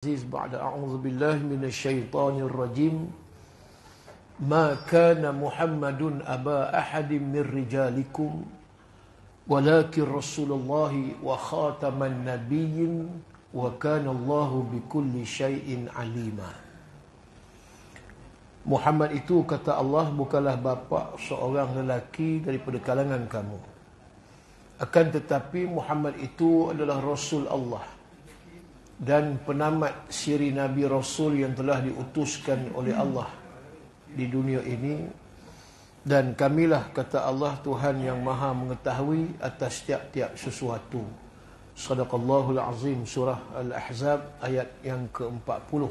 Aziz ba'da a'udzu billahi minasyaitonir rajim. Ma kana Muhammadun aba ahadin min rijalikum walakin Rasulullah wa khataman nabiyyin wa kana Allahu bikulli syai'in alima. Muhammad itu, kata Allah, bukanlah bapa seorang lelaki daripada kalangan kamu. Akan tetapi Muhammad itu adalah Rasul Allah dan penamat siri Nabi Rasul yang telah diutuskan oleh Allah di dunia ini. Dan kamilah, kata Allah, Tuhan yang maha mengetahui atas tiap-tiap sesuatu. Sadaqallahul Azim. Surah Al-Ahzab ayat yang ke-40.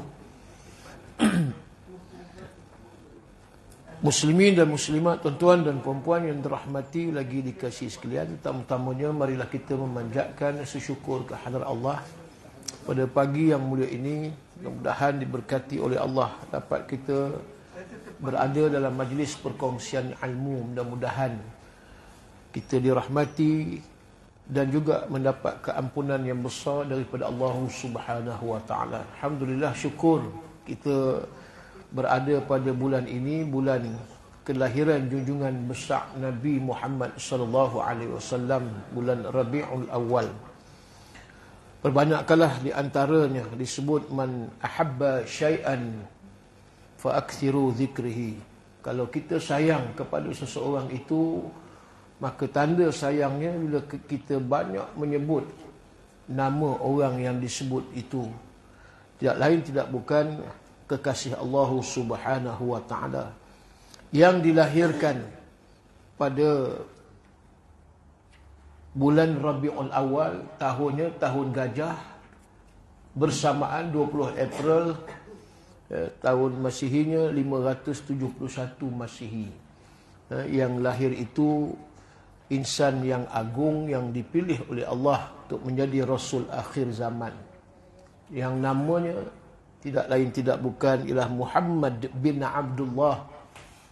Muslimin dan muslimat, tuan-tuan dan puan-puan yang dirahmati lagi dikasihi sekalian, tamu-tamunya, marilah kita memanjatkan syukur kehadrat Allah pada pagi yang mulia ini. Mudah-mudahan diberkati oleh Allah dapat kita berada dalam majlis perkongsian ilmu. Mudah-mudahan kita dirahmati dan juga mendapat keampunan yang besar daripada Allah Subhanahu wa taala. Alhamdulillah, syukur kita berada pada bulan ini, bulan kelahiran junjungan besar Nabi Muhammad sallallahu alaihi wasallam, bulan Rabiul Awal. Perbanyakkanlah di antaranya disebut man ahabba syai'an fa akthiru dzikrihi. Kalau kita sayang kepada seseorang itu, maka tanda sayangnya bila kita banyak menyebut nama orang yang disebut itu. Tidak lain tidak bukan kekasih Allah Subhanahu wa taala yang dilahirkan pada bulan Rabiul Awal, tahunnya tahun gajah, bersamaan 20 April tahun Masihinya 571 Masihi. Yang lahir itu insan yang agung yang dipilih oleh Allah untuk menjadi Rasul akhir zaman, yang namanya tidak lain tidak bukan ialah Muhammad bin Abdullah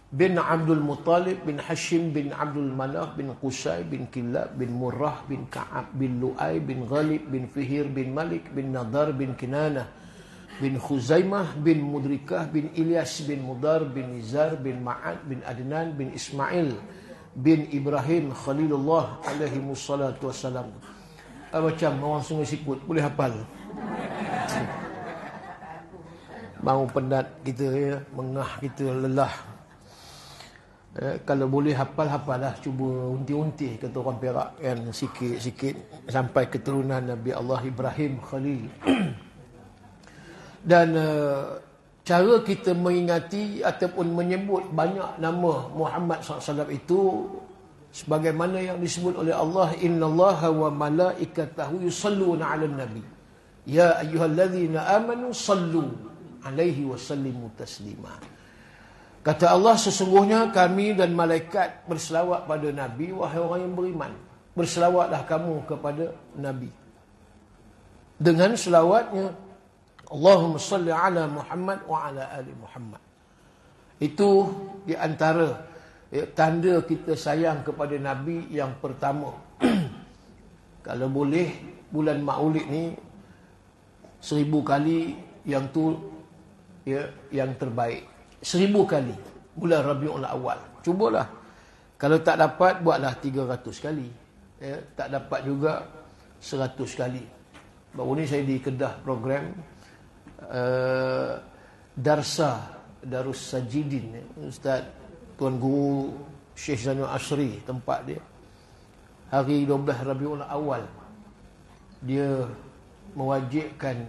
bin Abdul Muttalib bin Hashim bin Abdul Manaf bin Qusay bin Kilab bin Murrah bin Ka'ab bin Lu'ay bin Ghalib bin Fihir bin Malik bin Nadar bin Kinanah bin Khuzaimah bin Mudrikah bin Ilyas bin Mudar bin Nizar bin Ma'ad bin Adnan bin Ismail bin Ibrahim Khalilullah alaihi wassalatu wassalam. Macam orang Sungai Sikut, boleh hafal? Mau penat kita ya, mengah kita, lelah. Kalau boleh hafal-hafal lah, cuba unti-unti, kata orang Perak kan, sikit-sikit sampai keturunan Nabi Allah Ibrahim Khalil. Dan cara kita mengingati ataupun menyebut banyak nama Muhammad SAW itu sebagaimana yang disebut oleh Allah, innallaha wa malaikatahu yusalluna 'alan nabi ya ayyuhalladzina amanu sallu alaihi wasallimu taslima. Kata Allah, sesungguhnya kami dan malaikat berselawat pada Nabi. Wahai orang yang beriman, berselawatlah kamu kepada Nabi dengan selawatnya, Allahumma salli ala Muhammad wa ala ali Muhammad. Itu di antara tanda kita sayang kepada Nabi yang pertama. Kalau boleh, bulan Maulid ni 1000 kali yang tu yang terbaik. 1000 kali bulan Rabiul Awal. Cubalah. Kalau tak dapat, buatlah 300 kali. Tak dapat juga 100 kali. Baru ni saya di Kedah program Darus Sajidin. Ustaz Tuan Guru Syekh Zainul Asri, tempat dia. Hari 12 Rabiul Awal, dia mewajibkan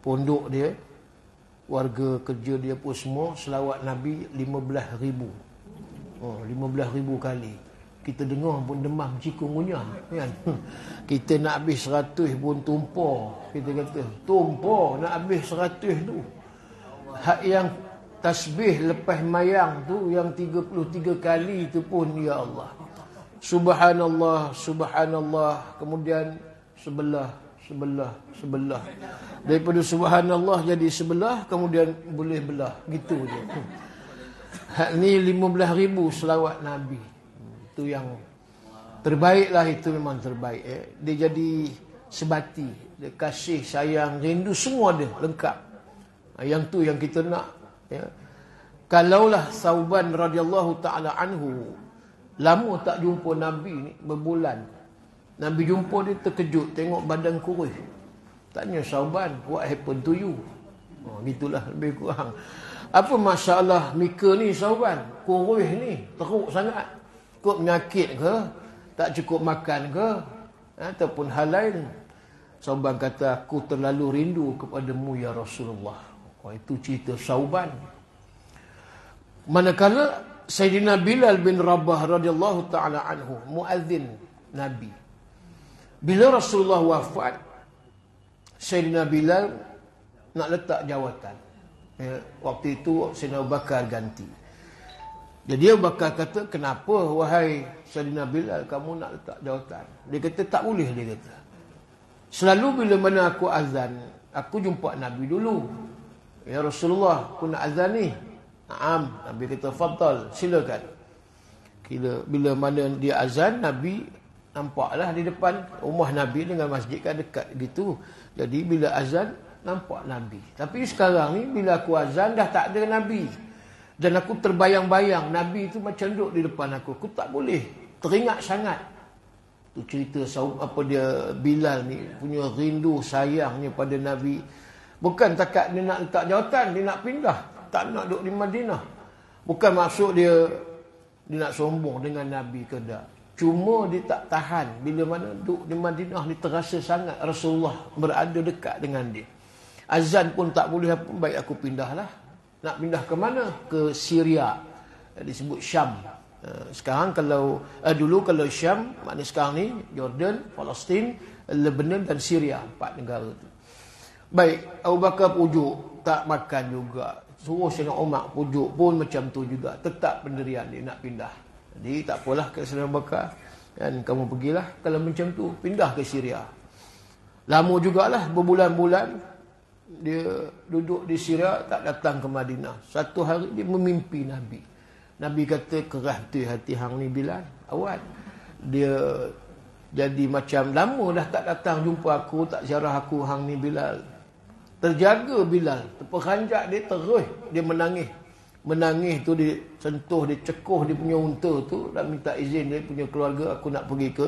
pondok dia, warga kerja dia pun semua selawat Nabi 15,000. 15,000 kali. Kita dengar pun demam cikungunya kan. Kita nak habis 100 pun tumpah. Kita kata tumpah nak habis 100 tu. Hak yang tasbih lepas mayang tu yang 33 kali tu pun, ya Allah, subhanallah, subhanallah, kemudian sebelah. Daripada subhanallah jadi sebelah, kemudian boleh belah. Gitu je. Hak ni 15,000 selawat Nabi. Itu yang terbaik lah, itu memang terbaik. Dia jadi sebati. Dia kasih, sayang, rindu, semua dia lengkap. Yang tu yang kita nak. Ya. Kalaulah Thauban radhiyallahu ta'ala anhu lama tak jumpa Nabi ni, berbulan. Nabi jumpa dia terkejut, tengok badan kurus. Tanya Thauban, what happened to you? Gitulah lebih kurang. Apa masalah Mika ni Thauban? Kurus ni, teruk sangat. Kok penyakit ke? Tak cukup makan ke? Ataupun hal lain? Thauban kata, aku terlalu rindu kepadamu ya Rasulullah. Itu cerita Thauban. Manakala Sayyidina Bilal bin Rabah radhiyallahu ta'ala anhu, muazzin Nabi. Bila Rasulullah wafat, Sayyidina Bilal nak letak jawatan. Ya, waktu itu Sayyidina Abu Bakar ganti. Jadi Abu Bakar kata, kenapa wahai Sayyidina Bilal kamu nak letak jawatan? Dia kata, tak boleh, dia kata. Selalu bila mana aku azan, aku jumpa Nabi dulu. Ya Rasulullah, aku nak azan ni. Naam, Nabi kata, fadal, silakan. Bila mana dia azan, Nabi nampaklah di depan rumah Nabi dengan masjid kan dekat gitu. Jadi bila azan, nampak Nabi. Tapi sekarang ni, bila aku azan, dah tak ada Nabi. Dan aku terbayang-bayang, Nabi itu macam duduk di depan aku. Aku tak boleh, teringat sangat. Tu cerita apa dia Bilal ni, punya rindu sayangnya pada Nabi. Bukan takat dia nak letak jawatan, dia nak pindah. Tak nak duduk di Madinah. Bukan maksud dia nak sombong dengan Nabi ke tak. Cuma dia tak tahan. Bila mana duduk di Madinah, dia terasa sangat Rasulullah berada dekat dengan dia. Azan pun tak boleh apa, baik aku pindahlah. Nak pindah ke mana? Ke Syria. Disebut Syam. Sekarang kalau, dulu kalau Syam, maknanya sekarang ni, Jordan, Palestin, Lebanon dan Syria. 4 negara tu. Baik, Abu Bakar pujuk, tak makan juga. Suruh Sayyidina Umar pujuk pun macam tu juga. Tetap pendirian dia nak pindah. Jadi tak apalah ke Sayyidina Abu Bakar. Dan kamu pergilah kalau macam tu. Pindah ke Syria. Lama jugalah berbulan-bulan. Dia duduk di Syria, tak datang ke Madinah. Satu hari dia memimpi Nabi. Nabi kata, kerah betul hati hang ni Bilal. Awal. Dia jadi macam lama dah tak datang jumpa aku, tak ziarah aku hang ni Bilal. Terjaga Bilal, terperanjat dia terus, dia menangis. Menangis tu dia sentuh, dia cekuh dia punya unta tu dan minta izin dia punya keluarga, aku nak pergi ke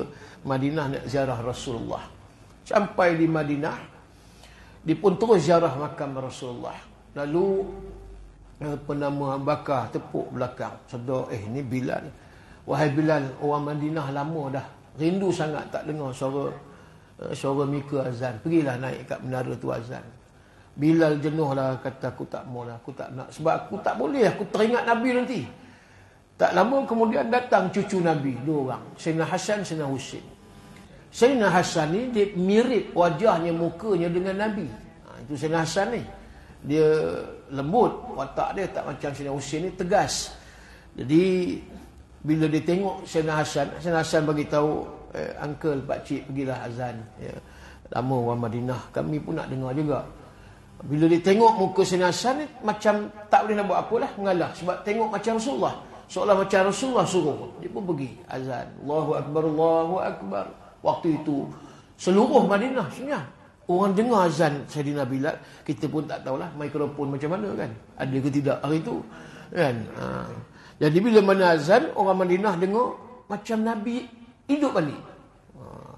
Madinah nak ziarah Rasulullah. Sampai di Madinah, dia pun terus ziarah makam Rasulullah. Lalu penama Abu Bakar tepuk belakang. Sedar, ni Bilal. Wahai Bilal, orang Madinah lama dah. Rindu sangat tak dengar suara Mika azan. Pergilah naik kat menara tu azan. Bilal jenuh lah, kata aku tak mau lah, aku tak nak. Sebab aku tak boleh, aku teringat Nabi nanti. Tak lama kemudian datang cucu Nabi, 2 orang. Sayyidina Hasan, Sayyidina Husin. Sayyidina Hasan ni, dia mirip wajahnya, mukanya dengan Nabi. Itu Sayyidina Hasan ni. Dia lembut, watak dia tak macam Sayyidina Husin ni, tegas. Jadi, bila dia tengok Sayyidina Hasan bagi tahu, uncle, pakcik, pergilah azan. Ya. Lama orang Madinah, kami pun nak dengar juga. Bila dia tengok muka Sayyidina Hasan ni, macam tak boleh nak buat apalah, mengalah. Sebab tengok macam Rasulullah. Seolah macam Rasulullah suruh. Dia pun pergi azan. Allahu Akbar, Allahu Akbar. Waktu itu, seluruh Madinah sebenarnya. Orang dengar azan Sayyidina Bilal, kita pun tak tahulah mikrofon macam mana kan. Ada ke tidak hari itu. Kan? Jadi bila mana azan, orang Madinah dengar macam Nabi hidup balik.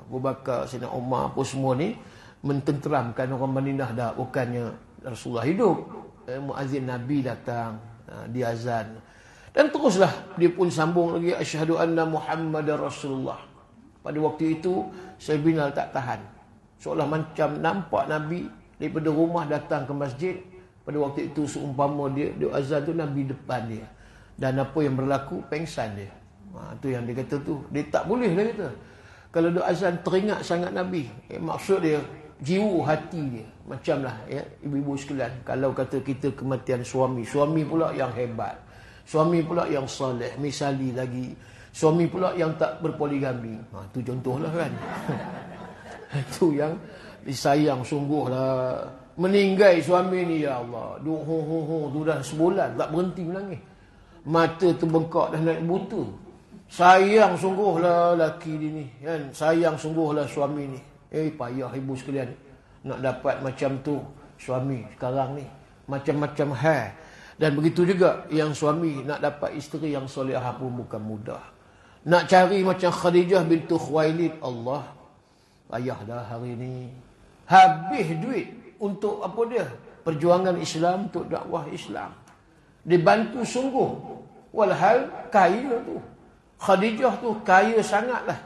Abu Bakar, Sayyidina Umar apa semua ni, mententeramkan orang Madinah dah, bukannya Rasulullah hidup. Muazzin Nabi datang, dia azan. Dan teruslah dia pun sambung lagi, asyhadu anna Muhammadar Rasulullah. Pada waktu itu Sayyidina Bilal tak tahan. Seolah macam nampak Nabi daripada rumah datang ke masjid. Pada waktu itu seumpama dia azan tu Nabi depan dia. Dan apa yang berlaku, pengsan dia. Itu yang dia kata tu. Dia tak boleh dia kata. Kalau dia azan teringat sangat Nabi. Maksud dia, jiwa hati dia. Macamlah ya, ibu-ibu sekalian. Kalau kata kita kematian suami pula yang hebat. Suami pula yang soleh. Misali lagi, suami pula yang tak berpoligami. Itu contohlah kan. Itu yang disayang sungguhlah. Meninggal suami ni, ya Allah. Tu dah sebulan tak berhenti menangis. Mata terbengkak dah naik buta. Sayang sungguhlah laki dia ni kan. Sayang sungguhlah suami ni. Payah ibu sekalian nak dapat macam tu suami sekarang ni. Macam-macam hal. Dan begitu juga yang suami nak dapat isteri yang solehah pun bukan mudah. Nak cari macam Khadijah bintu Khuwailid, Allah, payah dah hari ni. Habis duit untuk apa dia? Perjuangan Islam, untuk dakwah Islam. Dibantu sungguh. Walhal kaya tu. Khadijah tu kaya sangatlah.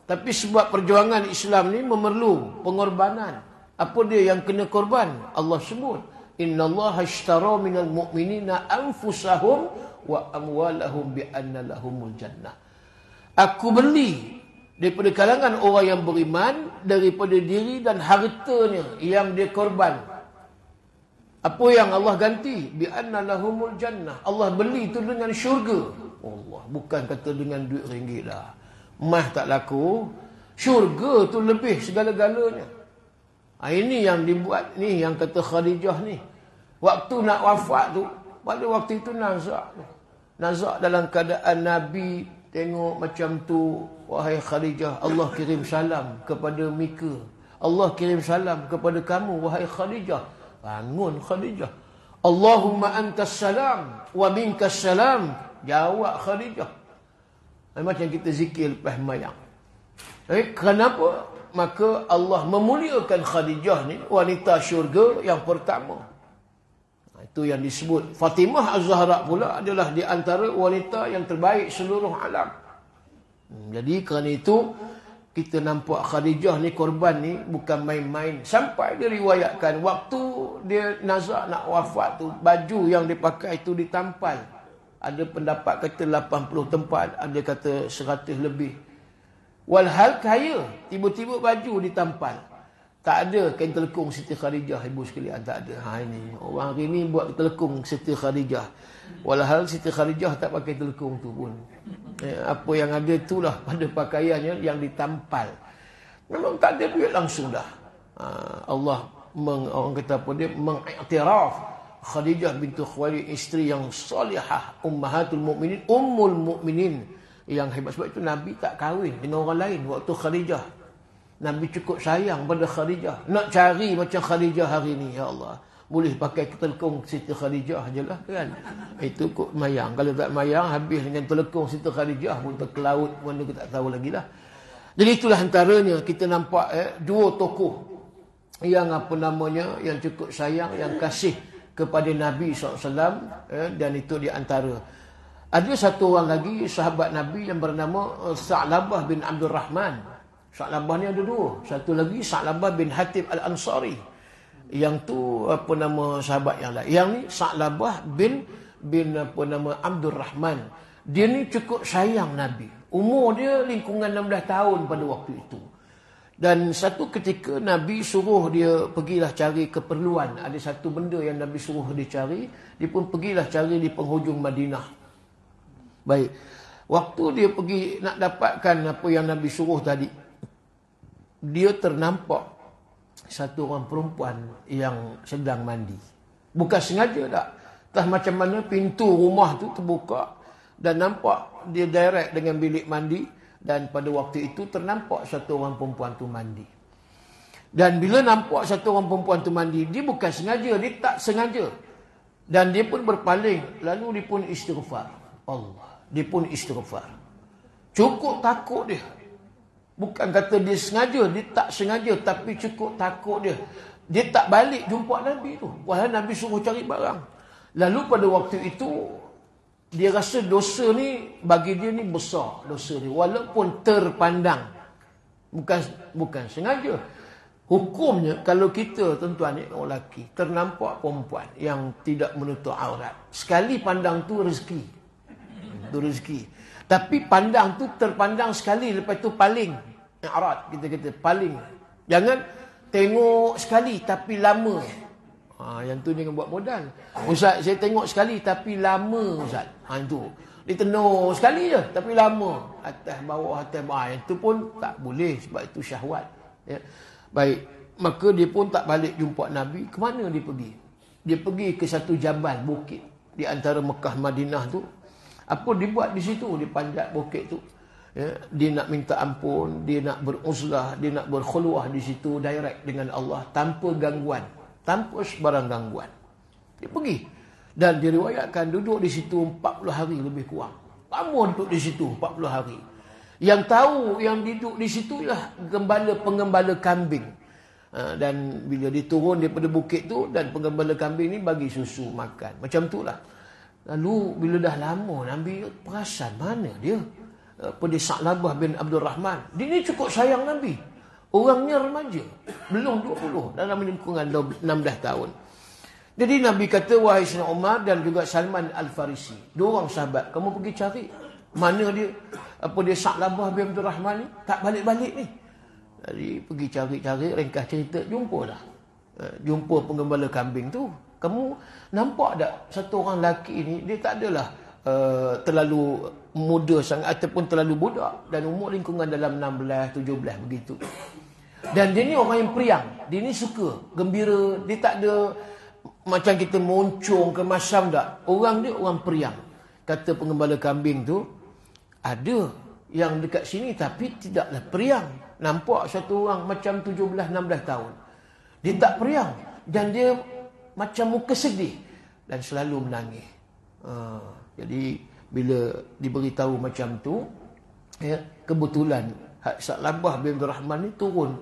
Tapi sebab perjuangan Islam ni memerlu pengorbanan. Apa dia yang kena korban? Allah sebut, innallaha ashtara minal mu'minina anfusahum wa amwalahum bi anna lahumul jannah. Aku beli daripada kalangan orang yang beriman daripada diri dan hartanya yang dia korban. Apa yang Allah ganti? Bi anna lahumul jannah. Allah beli itu dengan syurga. Allah, bukan kata dengan duit ringgit dah. Mah tak laku. Syurga tu lebih segala-galanya. Ini yang dibuat ni, yang kata Khadijah ni. Waktu nak wafat tu, pada waktu itu nazak. Nazak dalam keadaan Nabi tengok macam tu. Wahai Khadijah, Allah kirim salam kepada Mika. Allah kirim salam kepada kamu, wahai Khadijah. Bangun Khadijah. Allahumma antas salam wa minkas salam. Jawab Khadijah. Macam kita zikir lepas mayang. Kenapa? Maka Allah memuliakan Khadijah ni, wanita syurga yang pertama. Itu yang disebut. Fatimah Az-Zahra pula adalah di antara wanita yang terbaik seluruh alam. Jadi kerana itu, kita nampak Khadijah ni, korban ni bukan main-main. Sampai dia riwayatkan, waktu dia nazak nak wafat tu, baju yang dia pakai tu ditampal. Ada pendapat kata 80 tempat, ada kata 100 lebih. Walhal kaya, tiba-tiba baju ditampal. Tak ada kain telekung Siti Khadijah, ibu sekalian, tak ada. Ini orang hari ni buat telekung Siti Khadijah. Walhal Siti Khadijah tak pakai telekung tu pun. Apa yang ada itulah pada pakaiannya yang ditampal. Memang tak ada duit langsung dah. Allah orang kata apa dia, mengiktiraf Khadijah bintu Khuwailid, isteri yang salihah, ummahatul mukminin, ummul mukminin. Yang hebat sebab itu Nabi tak kahwin dengan orang lain waktu Khadijah. Nabi cukup sayang pada Khadijah. Nak cari macam Khadijah hari ni, ya Allah, boleh pakai telekung Siti Khadijah je lah kan. Itu kok mayang. Kalau tak mayang, habis dengan telekung Siti Khadijah pun terkelaut, mana kita tak tahu lagi lah. Jadi itulah antaranya kita nampak dua tokoh yang apa namanya, yang cukup sayang, yang kasih kepada Nabi SAW, dan itu di antara. Ada satu orang lagi sahabat Nabi yang bernama Sa'labah bin Abdul Rahman. Sa'labah ni ada dua. Satu lagi Sa'labah bin Hatib Al-Ansari. Yang tu apa nama sahabat yang lain. Yang ni Sa'labah bin apa nama Abdul Rahman. Dia ni cukup sayang Nabi. Umur dia lingkungan 16 tahun pada waktu itu. Dan satu ketika Nabi suruh dia pergilah cari keperluan. Ada satu benda yang Nabi suruh dia cari. Dia pun pergilah cari di penghujung Madinah. Baik, waktu dia pergi nak dapatkan apa yang Nabi suruh tadi, dia ternampak satu orang perempuan yang sedang mandi. Bukan sengaja tak. Entah macam mana pintu rumah tu terbuka dan nampak dia direct dengan bilik mandi. Dan pada waktu itu ternampak satu orang perempuan tu mandi. Dan bila nampak satu orang perempuan tu mandi, dia bukan sengaja, dia tak sengaja. Dan dia pun berpaling, lalu dia pun istighfar. Allah. Dia pun istighfar. Cukup takut dia. Bukan kata dia sengaja, dia tak sengaja, tapi cukup takut dia. Dia tak balik jumpa Nabi tu. Wahai Nabi suruh cari barang. Lalu pada waktu itu, dia rasa dosa ni, bagi dia ni besar dosa ni. Walaupun terpandang. Bukan sengaja. Hukumnya, kalau kita, tuan-tuan ni, orang lelaki, ternampak perempuan yang tidak menutup aurat. Sekali pandang tu rezeki. Rezeki. Tapi pandang tu terpandang sekali, lepas tu paling. I'rad, kita kata paling. Jangan tengok sekali tapi lama. Yang tu jangan buat modal. Ustaz, saya tengok sekali tapi lama, Ustaz. Itu. Dia tenor sekali je tapi lama. Atas bawah. Yang tu pun tak boleh sebab itu syahwat. Ya. Baik. Maka dia pun tak balik jumpa Nabi. Kemana dia pergi? Dia pergi ke satu jabal, bukit. Di antara Mekah Madinah tu. Apa dia buat di situ? Dia panjat bukit tu. Ya, dia nak minta ampun, dia nak beruzlah, dia nak berkhulwah di situ direct dengan Allah tanpa gangguan, tanpa sebarang gangguan. Dia pergi dan diriwayatkan duduk di situ 40 hari lebih kurang. Lama duduk di situ 40 hari. Yang tahu yang duduk di situ ialah pengembala kambing. Dan bila dia turun daripada bukit tu, dan pengembala kambing ni bagi susu makan. Macam tu lah. Lalu bila dah lama Nabi perasan mana dia? Pada Sa'labah bin Abdul Rahman. Dia ni cukup sayang Nabi. Orangnya remaja. Belum 20. Dalam ini kurang 16 tahun. Jadi Nabi kata, wahai Sayyidina Umar dan juga Salman Al-Farisi. Dua orang sahabat. Kamu pergi cari. Mana dia? Dia Sa'labah bin Abdul Rahman ni? Tak balik-balik ni. Jadi pergi cari-cari, ringkas cerita, jumpa dah. Jumpa penggembala kambing tu. Kamu nampak tak satu orang lelaki ni, dia tak adalah terlalu muda sangat ataupun terlalu budak. Dan umur lingkungan dalam 16, 17 begitu. Dan dia ni orang yang periang. Dia ni suka, gembira. Dia tak ada macam kita moncong ke masam tak. Orang dia orang periang. Kata penggembala kambing tu, ada yang dekat sini tapi tidaklah periang. Nampak satu orang macam 17-16 tahun. Dia tak periang. Dan dia macam muka sedih. Dan selalu menangis. Jadi bila diberitahu macam tu, ya, kebetulan Sa'labah bin Abdul Rahman ni turun.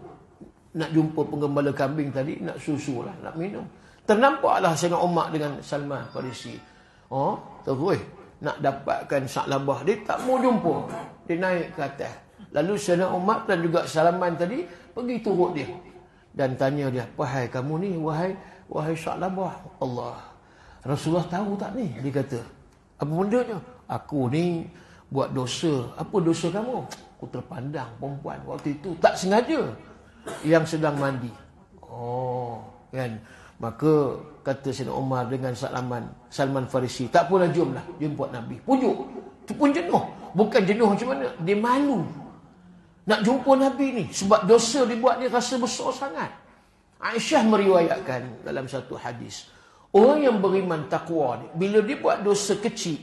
Nak jumpa penggembala kambing tadi. Nak susu lah, nak minum. Ternampaklah Sayyidina Umar dengan Salman Farisi. Terus nak dapatkan Sa'labah. Dia tak mau jumpa. Dia naik ke atas. Lalu Sayyidina Umar dan juga Salman tadi pergi turut dia. Dan tanya dia, wahai kamu ni, wahai Sa'labah. Allah, Rasulullah tahu tak ni? Dia kata, apa bendanya? Aku ni buat dosa. Apa dosa kamu? Aku terpandang perempuan waktu itu. Tak sengaja. Yang sedang mandi. Kan? Maka kata Sayyidina Umar dengan Salman Farisi, tak apalah, jomlah jumpa Nabi. Pujuk. Itu pun jenuh. Bukan jenuh macam mana? Dia malu nak jumpa Nabi ni. Sebab dosa dibuat dia rasa besar sangat. Aisyah meriwayatkan dalam satu hadis. Orang yang beriman taqwa ni, bila dia buat dosa kecil,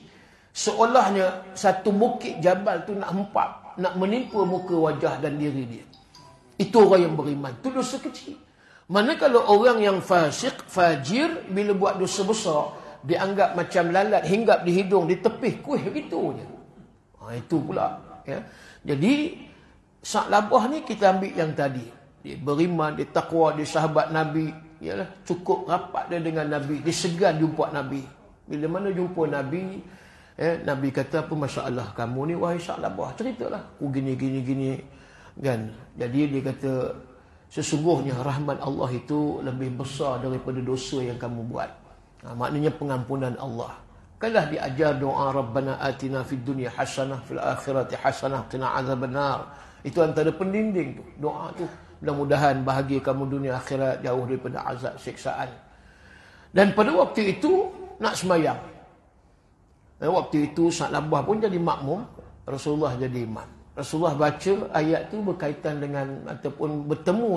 seolahnya satu bukit jabal tu nak hempap, nak menimpa muka wajah dan diri dia. Itu orang yang beriman. Itu dosa kecil. Manakala orang yang fasik, fajir, bila buat dosa besar, dianggap macam lalat hinggap di hidung, ditepih kuih begitu je. Itu pula. Ya. Jadi, Sa'labah ni kita ambil yang tadi. Dia beriman, dia taqwa, dia sahabat Nabi. Yalah, cukup rapat dia dengan Nabi. Dia segan jumpa Nabi. Bila mana jumpa Nabi, Nabi kata, apa masalah kamu ni, wahai Sa'labah? Ceritalah. Aku gini. Kan? Jadi dia kata, sesungguhnya rahmat Allah itu lebih besar daripada dosa yang kamu buat. Maknanya pengampunan Allah. Kalah diajar doa Rabbana atina fid dunya hasanah fil akhirati hasanah qina azabannar. Itu antara pendinding tu. Doa tu. Mudah-mudahan bahagia kamu dunia akhirat, jauh daripada azab siksaan. Dan pada waktu itu nak semayang. Dan waktu itu Sa'labah pun jadi makmum, Rasulullah jadi imam. Rasulullah baca ayat tu berkaitan dengan ataupun bertemu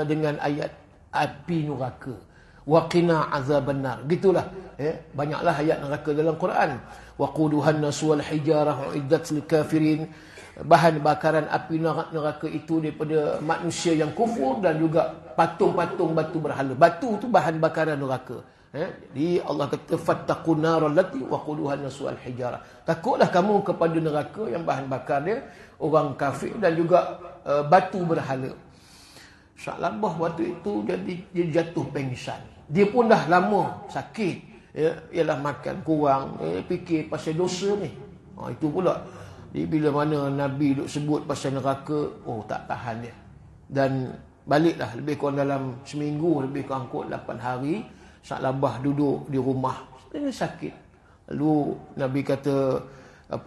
dengan ayat api neraka. Waqina azabannar. Gitulah. Banyaklah ayat neraka dalam Quran. Waquduhan nasu wal hijarah uiddat lil kafirin. Bahan bakaran api neraka itu daripada manusia yang kufur dan juga patung-patung batu berhala. Batu tu bahan bakaran neraka. Jadi Allah kata fattaqun nar allati waquduhan nasu wal hijarah. Takutlah kamu kepada neraka yang bahan bakar dia orang kafir dan juga batu berhala. Sa'labah waktu itu dia jatuh pengsan. Dia pun dah lama sakit. Ialah makan kurang, fikir pasal dosa ni. Itu pula. Jadi bila mana Nabi duk sebut pasal neraka, tak tahan dia. Dan baliklah lebih kurang dalam seminggu, lebih kurang kot 8 hari, Sa'labah duduk di rumah. Dia sakit. Lalu Nabi kata,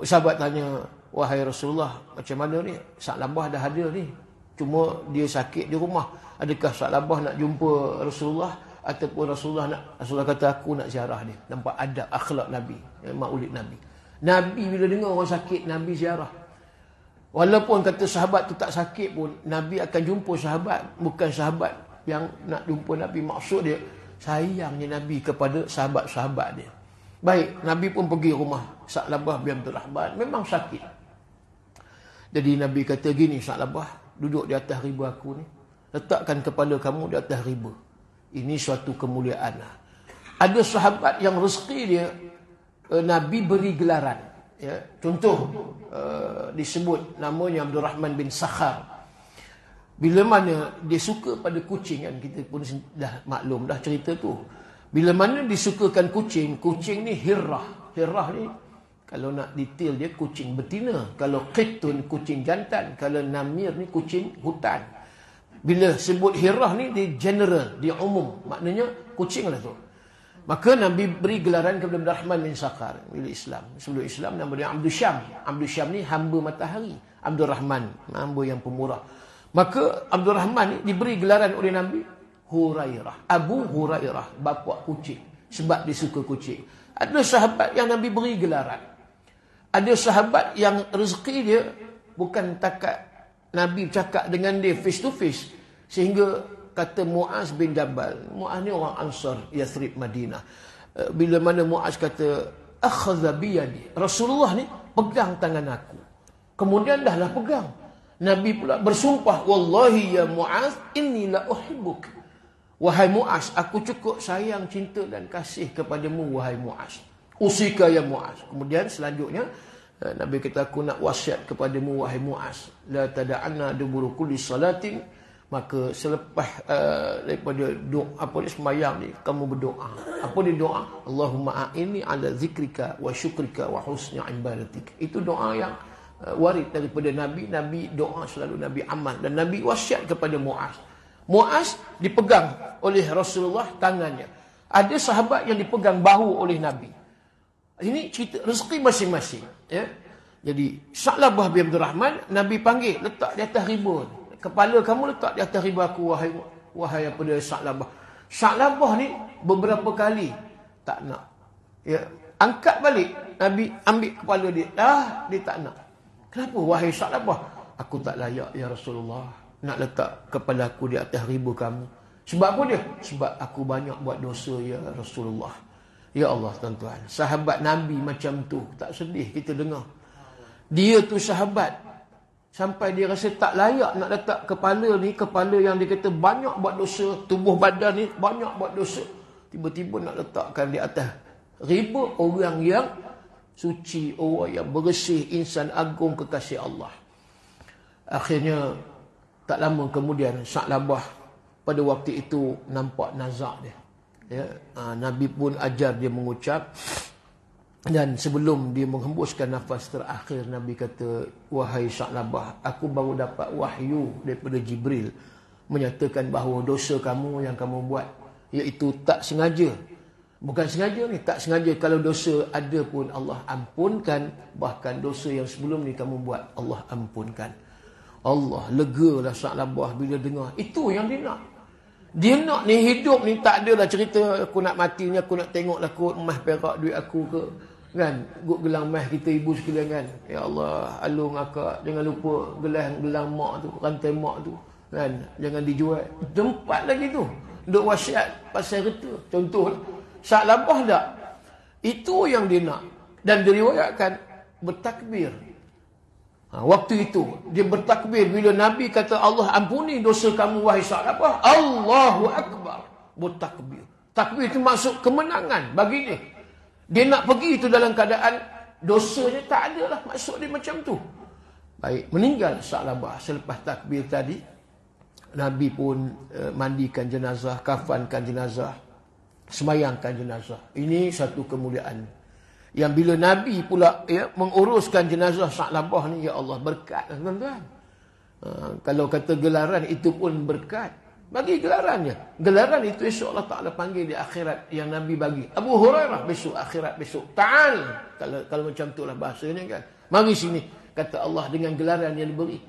sahabat tanya, wahai Rasulullah, macam mana ni? Sa'labah dah ada ni. Cuma dia sakit di rumah. Adakah Sa'labah nak jumpa Rasulullah? Ataupun Rasulullah kata, aku nak ziarah dia. Nampak adab akhlak Nabi. Maulid Nabi. Nabi bila dengar orang sakit, Nabi ziarah. Walaupun kata sahabat tu tak sakit pun, Nabi akan jumpa sahabat. Bukan sahabat yang nak jumpa Nabi. Maksud dia, sayangnya Nabi kepada sahabat-sahabat dia. Baik, Nabi pun pergi rumah Sa'labah bin Abdul Rahman. Memang sakit. Jadi Nabi kata gini, Sa'labah, duduk di atas riba aku ni. Letakkan kepala kamu di atas riba. Ini suatu kemuliaan. Ada sahabat yang rezeki dia, Nabi beri gelaran. Ya, contoh, disebut namanya Abdul Rahman bin Sakhar. Bila mana dia suka pada kucing, kan, kita pun dah maklum dah cerita tu. Bila mana disukakan kucing, kucing ni hirrah. Hirrah ni kalau nak detail dia kucing betina, kalau qitun kucing jantan, kalau namir ni kucing hutan. Bila sebut hirrah ni dia general, dia umum, maknanya kucing lah tu. Maka Nabi beri gelaran kepada Abdul Rahman bin Sakhar bila Islam. Sebelum Islam nama dia Abdul Syam. Abdul Syam ni hamba matahari. Abdul Rahman, hamba yang pemurah. Maka Abdul Rahman ni diberi gelaran oleh Nabi Hurairah. Abu Hurairah, bapa kucing. Sebab dia suka kucing. Ada sahabat yang Nabi beri gelaran. Ada sahabat yang rezeki dia bukan takat Nabi cakap dengan dia face to face. Sehingga kata Muaz bin Jabal. Muaz ni orang Ansar, Yathrib, Madinah. Bila mana Muaz kata, akhadha biyadi. Rasulullah ni pegang tangan aku. Kemudian dahlah pegang. Nabi pula bersumpah, wallahi ya Muaz, inni la uhibbuk. Wahai Muaz, aku cukup sayang, cinta dan kasih kepadamu, wahai Muaz. Usika ya Muaz. Kemudian selanjutnya, Nabi kata, aku nak wasiat kepadamu, wahai Muaz. La tada'anna duburu kulli salatin. Maka selepas daripada doa, apa dia sembahyang ni, kamu berdoa. Apa dia doa? Allahumma a'inni ala zikrika wa syukrika wa husni ibadatik. Itu doa yang warid daripada Nabi. Nabi doa selalu, Nabi amal. Dan Nabi wasiat kepada Muaz. Muaz dipegang oleh Rasulullah tangannya. Ada sahabat yang dipegang bahu oleh Nabi. Ini cerita rezeki masing-masing. Ya? Jadi Sa'labah bin Abdul Rahman, Nabi panggil, letak di atas riba. Kepala kamu letak di atas riba aku, wahai apa dia Sa'labah. Sa'labah ni beberapa kali tak nak. Ya, angkat balik, Nabi ambil kepala dia. Dia tak nak. Kenapa wahai Sa'labah? Aku tak layak ya Rasulullah nak letak kepala aku di atas riba kamu. Sebab apa dia? Sebab aku banyak buat dosa ya Rasulullah. Ya Allah tuan-tuan, sahabat Nabi macam tu, tak sedih kita dengar. Dia tu sahabat sampai dia rasa tak layak nak letak kepala ni, kepala yang dia kata banyak buat dosa, tubuh badan ni banyak buat dosa. Tiba-tiba nak letakkan di atas riba orang yang suci, orang yang bersih, insan agung kekasih Allah. Akhirnya tak lama kemudian Sa'labah pada waktu itu nampak nazak dia. Ya, Nabi pun ajar dia mengucap. Dan sebelum dia menghembuskan nafas terakhir, Nabi kata, wahai Sa'labah, aku baru dapat wahyu daripada Jibril menyatakan bahawa dosa kamu yang kamu buat, iaitu tak sengaja. Bukan sengaja ni, tak sengaja. Kalau dosa ada pun Allah ampunkan. Bahkan dosa yang sebelum ni kamu buat, Allah ampunkan. Allah legalah Sa'labah bila dengar. Itu yang dia nak. Dia nak ni hidup ni tak adalah cerita aku nak mati ni, aku nak tengoklah kot emas perak duit aku ke. Kan? Gut gelang emas kita ibu sekalian kan. Ya Allah, alung akak, jangan lupa gelang mak tu, rantai mak tu. Kan? Jangan dijual. Tempat lagi tu. Duk wasiat pasal reta. Contoh, Sa'labah tak? Itu yang dia nak. Dan diriwayatkan bertakbir. Waktu itu dia bertakbir bila Nabi kata Allah ampuni dosa kamu wahai Sa'labah. Allahu Akbar. Bertakbir. Takbir itu maksud kemenangan bagi dia. Dia nak pergi itu dalam keadaan dosanya tak ada lah. Maksud dia macam tu. Baik, meninggal Sa'labah selepas takbir tadi. Nabi pun mandikan jenazah, kafankan jenazah, semayangkan jenazah. Ini satu kemuliaan. Yang bila Nabi pula menguruskan jenazah Sa'labah ni, ya Allah, berkat tuan-tuan. Kalau kata gelaran itu pun berkat. Bagi gelarannya. Gelaran itu esok Allah Ta'ala panggil di akhirat yang Nabi bagi. Abu Hurairah besok, akhirat besok. Ta'al. Kalau macam tu lah bahasanya kan. Mari sini, kata Allah dengan gelaran yang diberi.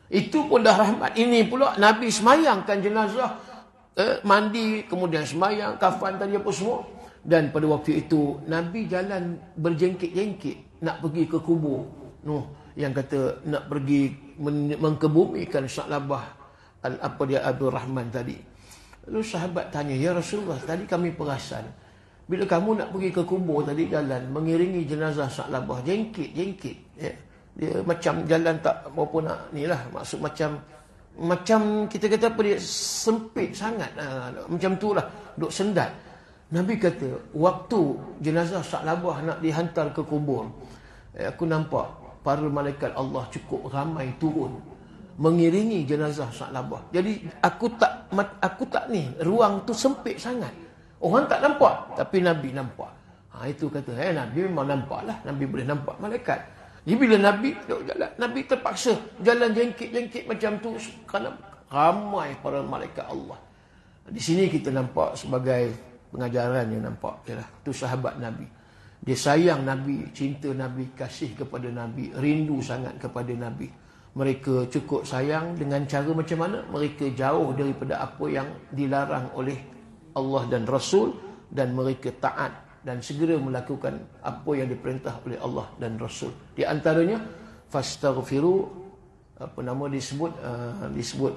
Itu pun dah rahmat. Ini pula Nabi semayangkan jenazah, mandi, kemudian semayang, kafan tadi apa semua. Dan pada waktu itu Nabi jalan berjengkit-jengkit nak pergi ke kubur. Yang kata nak pergi mengkebumikan Sa'labah apa dia Abdul Rahman tadi. Lalu sahabat tanya, ya Rasulullah, tadi kami perasan bila kamu nak pergi ke kubur tadi jalan mengiringi jenazah Sa'labah, jengkit-jengkit. Ya. Dia macam jalan tak berapa nak ni lah. Maksud macam kita kata apa, dia sempit sangat. Macam tu lah. Duk sendat. Nabi kata, waktu jenazah Sa'labah nak dihantar ke kubur, aku nampak para malaikat Allah cukup ramai turun mengiringi jenazah Sa'labah. Jadi aku tak ni, ruang tu sempit sangat. Orang tak nampak, tapi Nabi nampak. Itu kata, Nabi memang nampak lah. Nabi boleh nampak malaikat. Jadi bila Nabi jalan, Nabi terpaksa jalan jengkit-jengkit macam tu kerana ramai para malaikat Allah. Di sini kita nampak sebagai pengajaran yang nampak. Itu sahabat Nabi. Dia sayang Nabi, cinta Nabi, kasih kepada Nabi, rindu sangat kepada Nabi. Mereka cukup sayang dengan cara macam mana? Mereka jauh daripada apa yang dilarang oleh Allah dan Rasul, dan mereka taat dan segera melakukan apa yang diperintah oleh Allah dan Rasul. Di antaranya fastaghfiru, disebut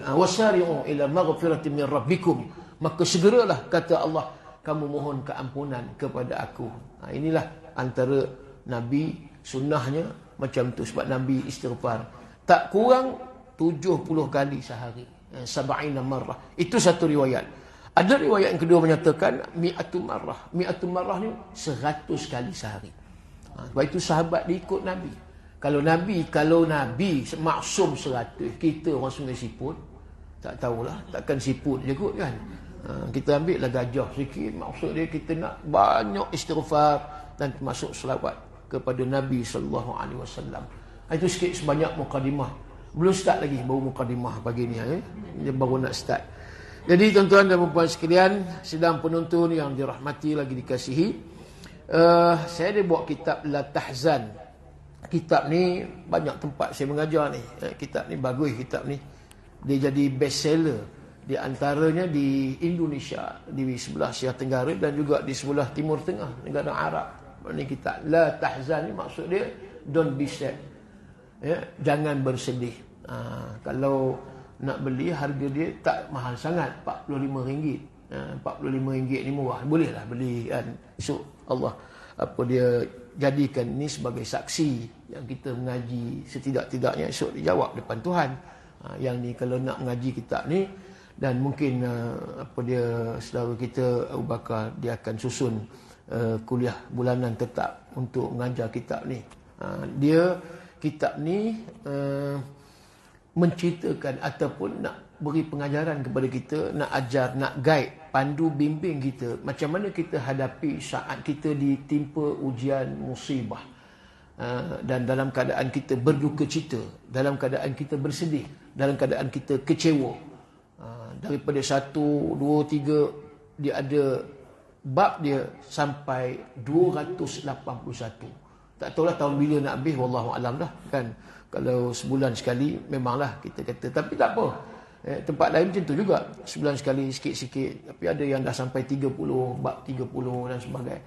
wasari'u ila maghfiratin min rabbikum, maka segeralah, kata Allah, kamu mohon keampunan kepada aku. Inilah antara Nabi sunnahnya macam tu. Sebab Nabi istighfar tak kurang 70 kali sehari, 70 marrah. Itu satu riwayat. Ada riwayat yang kedua menyatakan mi'atu marrah. Mi'atu marrah ni 100 kali sehari. Sebab itu sahabat dia ikut Nabi. Kalau Nabi maksum 100, kita orang Sungai Siput tak tahulah, takkan siput je kot kan. Kita ambil lah gajah sikit. Maksud dia kita nak banyak istighfar dan termasuk selawat kepada Nabi SAW. Itu sikit sebanyak mukadimah. Belum start lagi, baru mukadimah pagi ni. Dia baru nak start. Jadi tuan-tuan dan puan sekalian, sidang penonton yang dirahmati lagi dikasihi, saya ada buat kitab La Tahzan. Kitab ni banyak tempat saya mengajar ni. Kitab ni bagus, kitab ni. Dia jadi best seller. Di antaranya di Indonesia, di sebelah Asia Tenggara, dan juga di sebelah Timur Tengah, negara Arab. Ini kitab La Tahzan ni maksud dia don't be sad. Jangan bersedih. Kalau nak beli, harga dia tak mahal sangat, RM45. RM45 ni murah, bolehlah beli kan. So Allah dia jadikan ni sebagai saksi yang kita mengaji, setidak-tidaknya esok dijawab depan Tuhan. Yang ni kalau nak mengaji kitab ni, dan mungkin saudara kita Abu Bakar, dia akan susun kuliah bulanan tetap untuk mengajar kitab ni. Kitab ni menceritakan ataupun nak beri pengajaran kepada kita, nak ajar, nak guide, pandu bimbing kita macam mana kita hadapi saat kita ditimpa ujian musibah, dan dalam keadaan kita berduka cita, dalam keadaan kita bersedih, dalam keadaan kita kecewa. Daripada 1, 2, 3, dia ada bab dia sampai 281. Tak tahulah tahun bila nak habis, wallahu alam dah kan. Kalau sebulan sekali memanglah kita kata, tapi tak apa. Tempat lain macam tu juga, sebulan sekali sikit-sikit, tapi ada yang dah sampai 30, bab 30 dan sebagainya.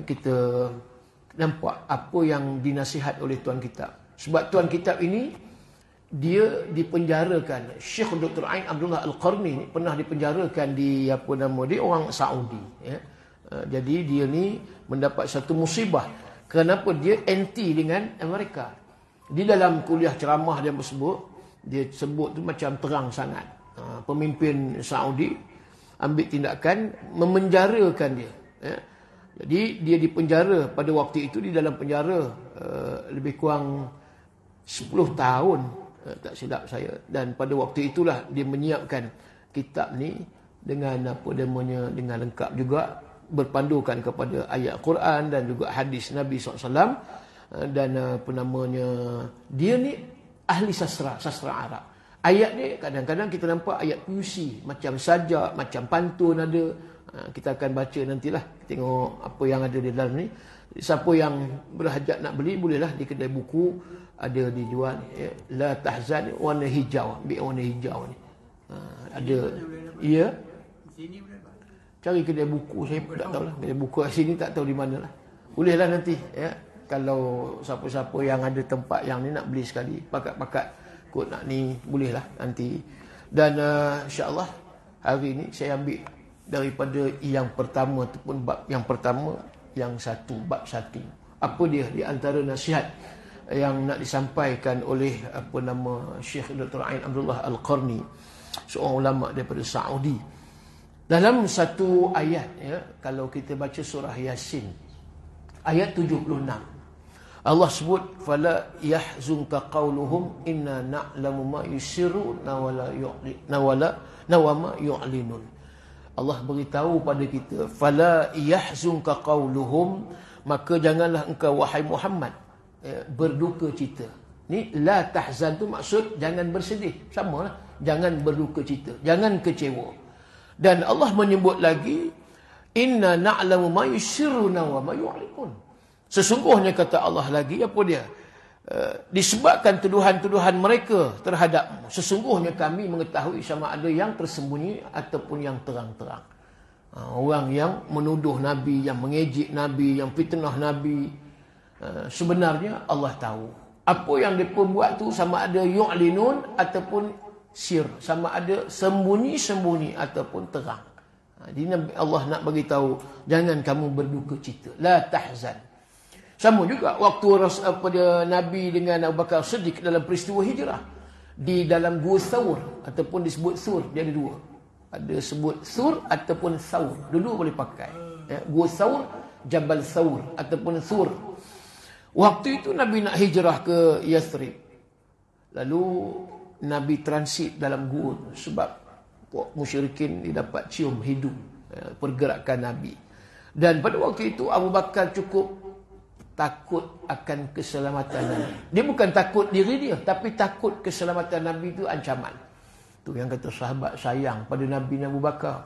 Kita nampak apa yang dinasihat oleh tuan kitab. Sebab tuan kitab ini dia dipenjarakan. Syekh Dr. Ain Abdullah Al-Qarni pernah dipenjarakan di dia orang Saudi. Jadi dia ni mendapat satu musibah. Kenapa? Dia anti dengan Amerika. Di dalam kuliah ceramah dia sebut tu macam terang sangat. Pemimpin Saudi ambil tindakan memenjarakan dia. Jadi dia dipenjara pada waktu itu, di dalam penjara lebih kurang 10 tahun, tak silap saya. Dan pada waktu itulah dia menyiapkan kitab ni dengan dengan lengkap juga, berpandukan kepada ayat Quran dan juga hadis Nabi SAW. Dan dia ni ahli sastra Arab. Ayat ni kadang-kadang kita nampak ayat puisi, macam sajak, macam pantun ada. Kita akan baca nantilah, tengok apa yang ada di dalam ni. Siapa yang berhajat nak beli, bolehlah di kedai buku ada dijual. La Tahzan, warna hijau, ambil warna hijau ni. Ada. Ya. Sini boleh. Cari kedai buku, saya tak tahulah. Kedai buku kat sini tak tahu di mana lah. Bolehlah nanti ya. Kalau siapa-siapa yang ada tempat yang ni nak beli sekali, pakat-pakat kot nak ni, bolehlah nanti. Dan insya-Allah hari ni saya ambil daripada yang pertama ataupun bab yang pertama, yang satu, bab 1. Apa dia? Di antara nasihat yang nak disampaikan oleh Syekh Dr. Ain Abdullah Al-Qarni, seorang ulama daripada Saudi. Dalam satu ayat, ya, kalau kita baca surah Yasin ayat 76, Allah sebut fala yahzunka qauluhum inna na'lamu ma yusirruna wa ma yu'linun. Allah beritahu pada kita fala yahzunka qauluhum, maka janganlah engkau wahai Muhammad berduka cita. Ni la tahzan tu maksud jangan bersedih, samalah, jangan berduka cita, jangan kecewa. Dan Allah menyebut lagi inna na'lamu ma yusirruna wa ma yu'linun. Sesungguhnya kata Allah lagi, apa dia? Disebabkan tuduhan-tuduhan mereka terhadapmu, sesungguhnya kami mengetahui sama ada yang tersembunyi ataupun yang terang-terang. Orang yang menuduh Nabi, yang mengejek Nabi, yang fitnah Nabi, sebenarnya Allah tahu. Apa yang mereka buat tu sama ada yu'linun ataupun sir, sama ada sembunyi-sembunyi ataupun terang. Jadi Allah nak bagi tahu, jangan kamu berduka cita, la tahzan. Sama juga waktu Nabi dengan Abu Bakar Siddiq dalam peristiwa hijrah di dalam Gua Thawr ataupun disebut Thur, dia ada dua. Ada sebut Thur ataupun Thawr, dulu boleh pakai. Ya, Gua Thawr, Jabal Thawr ataupun Thur. Waktu itu Nabi nak hijrah ke Yathrib. Lalu Nabi transit dalam gua sebab musyrikin dapat cium hidung pergerakan Nabi. Dan pada waktu itu Abu Bakar cukup takut akan keselamatan Nabi. Dia bukan takut diri dia, tapi takut keselamatan Nabi itu ancaman. Tu yang kata sahabat sayang pada Nabi Abu Bakar.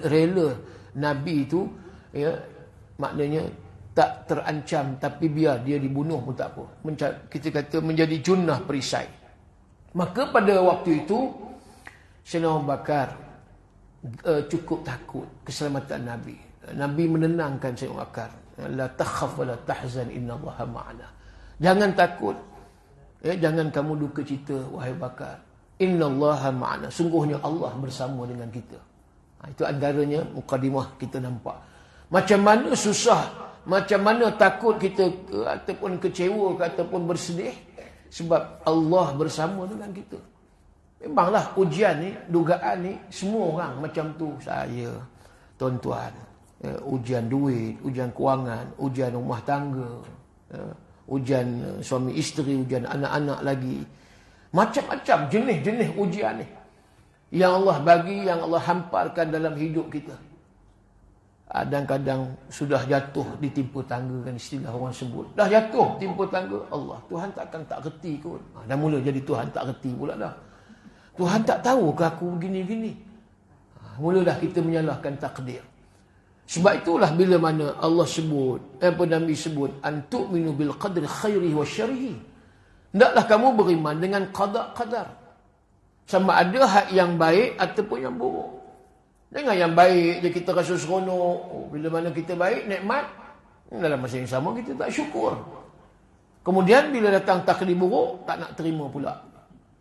Rela Nabi itu, ya, maknanya tak terancam, tapi biar dia dibunuh pun tak apa. Kita kata menjadi junnah perisai. Maka pada waktu itu Sayyidina Abu Bakar cukup takut keselamatan Nabi. Nabi menenangkan Sayyidina Abu Bakar. La takhaf wa la tahzan innallaha ma'ana. Jangan takut. Ya, jangan kamu duka cita wahai Bakar. Innallaha ma'ana. Sungguhnya Allah bersama dengan kita. Itu antaranya mukadimah kita nampak. Macam mana susah, macam mana takut kita ataupun kecewa ataupun bersedih, sebab Allah bersama dengan kita. Memanglah ujian ni, dugaan ni, semua orang macam tu. Saya, tuan-tuan, ujian duit, ujian kewangan, ujian rumah tangga, ujian suami isteri, ujian anak-anak lagi. Macam-macam jenis-jenis ujian ni yang Allah bagi, yang Allah hamparkan dalam hidup kita. Kadang-kadang sudah jatuh ditimpa tangga, kan istilah orang sebut. Dah jatuh timpa tangga, Allah, Tuhan takkan tak reti kot. Dah mula jadi Tuhan tak reti pula dah. Tuhan tak tahu ke aku begini-gini. Mulalah kita menyalahkan takdir. Sebab itulah bila mana Allah sebut, Nabi sebut, antu'minu bil qadri khairihi wa syarrihi. Hendaklah kamu beriman dengan qada qadar. Sama ada hak yang baik ataupun yang buruk. Dengan yang baik je kita rasa seronok. Bila mana kita baik, nikmat, dalam masa yang sama kita tak syukur. Kemudian bila datang takdir buruk, tak nak terima pula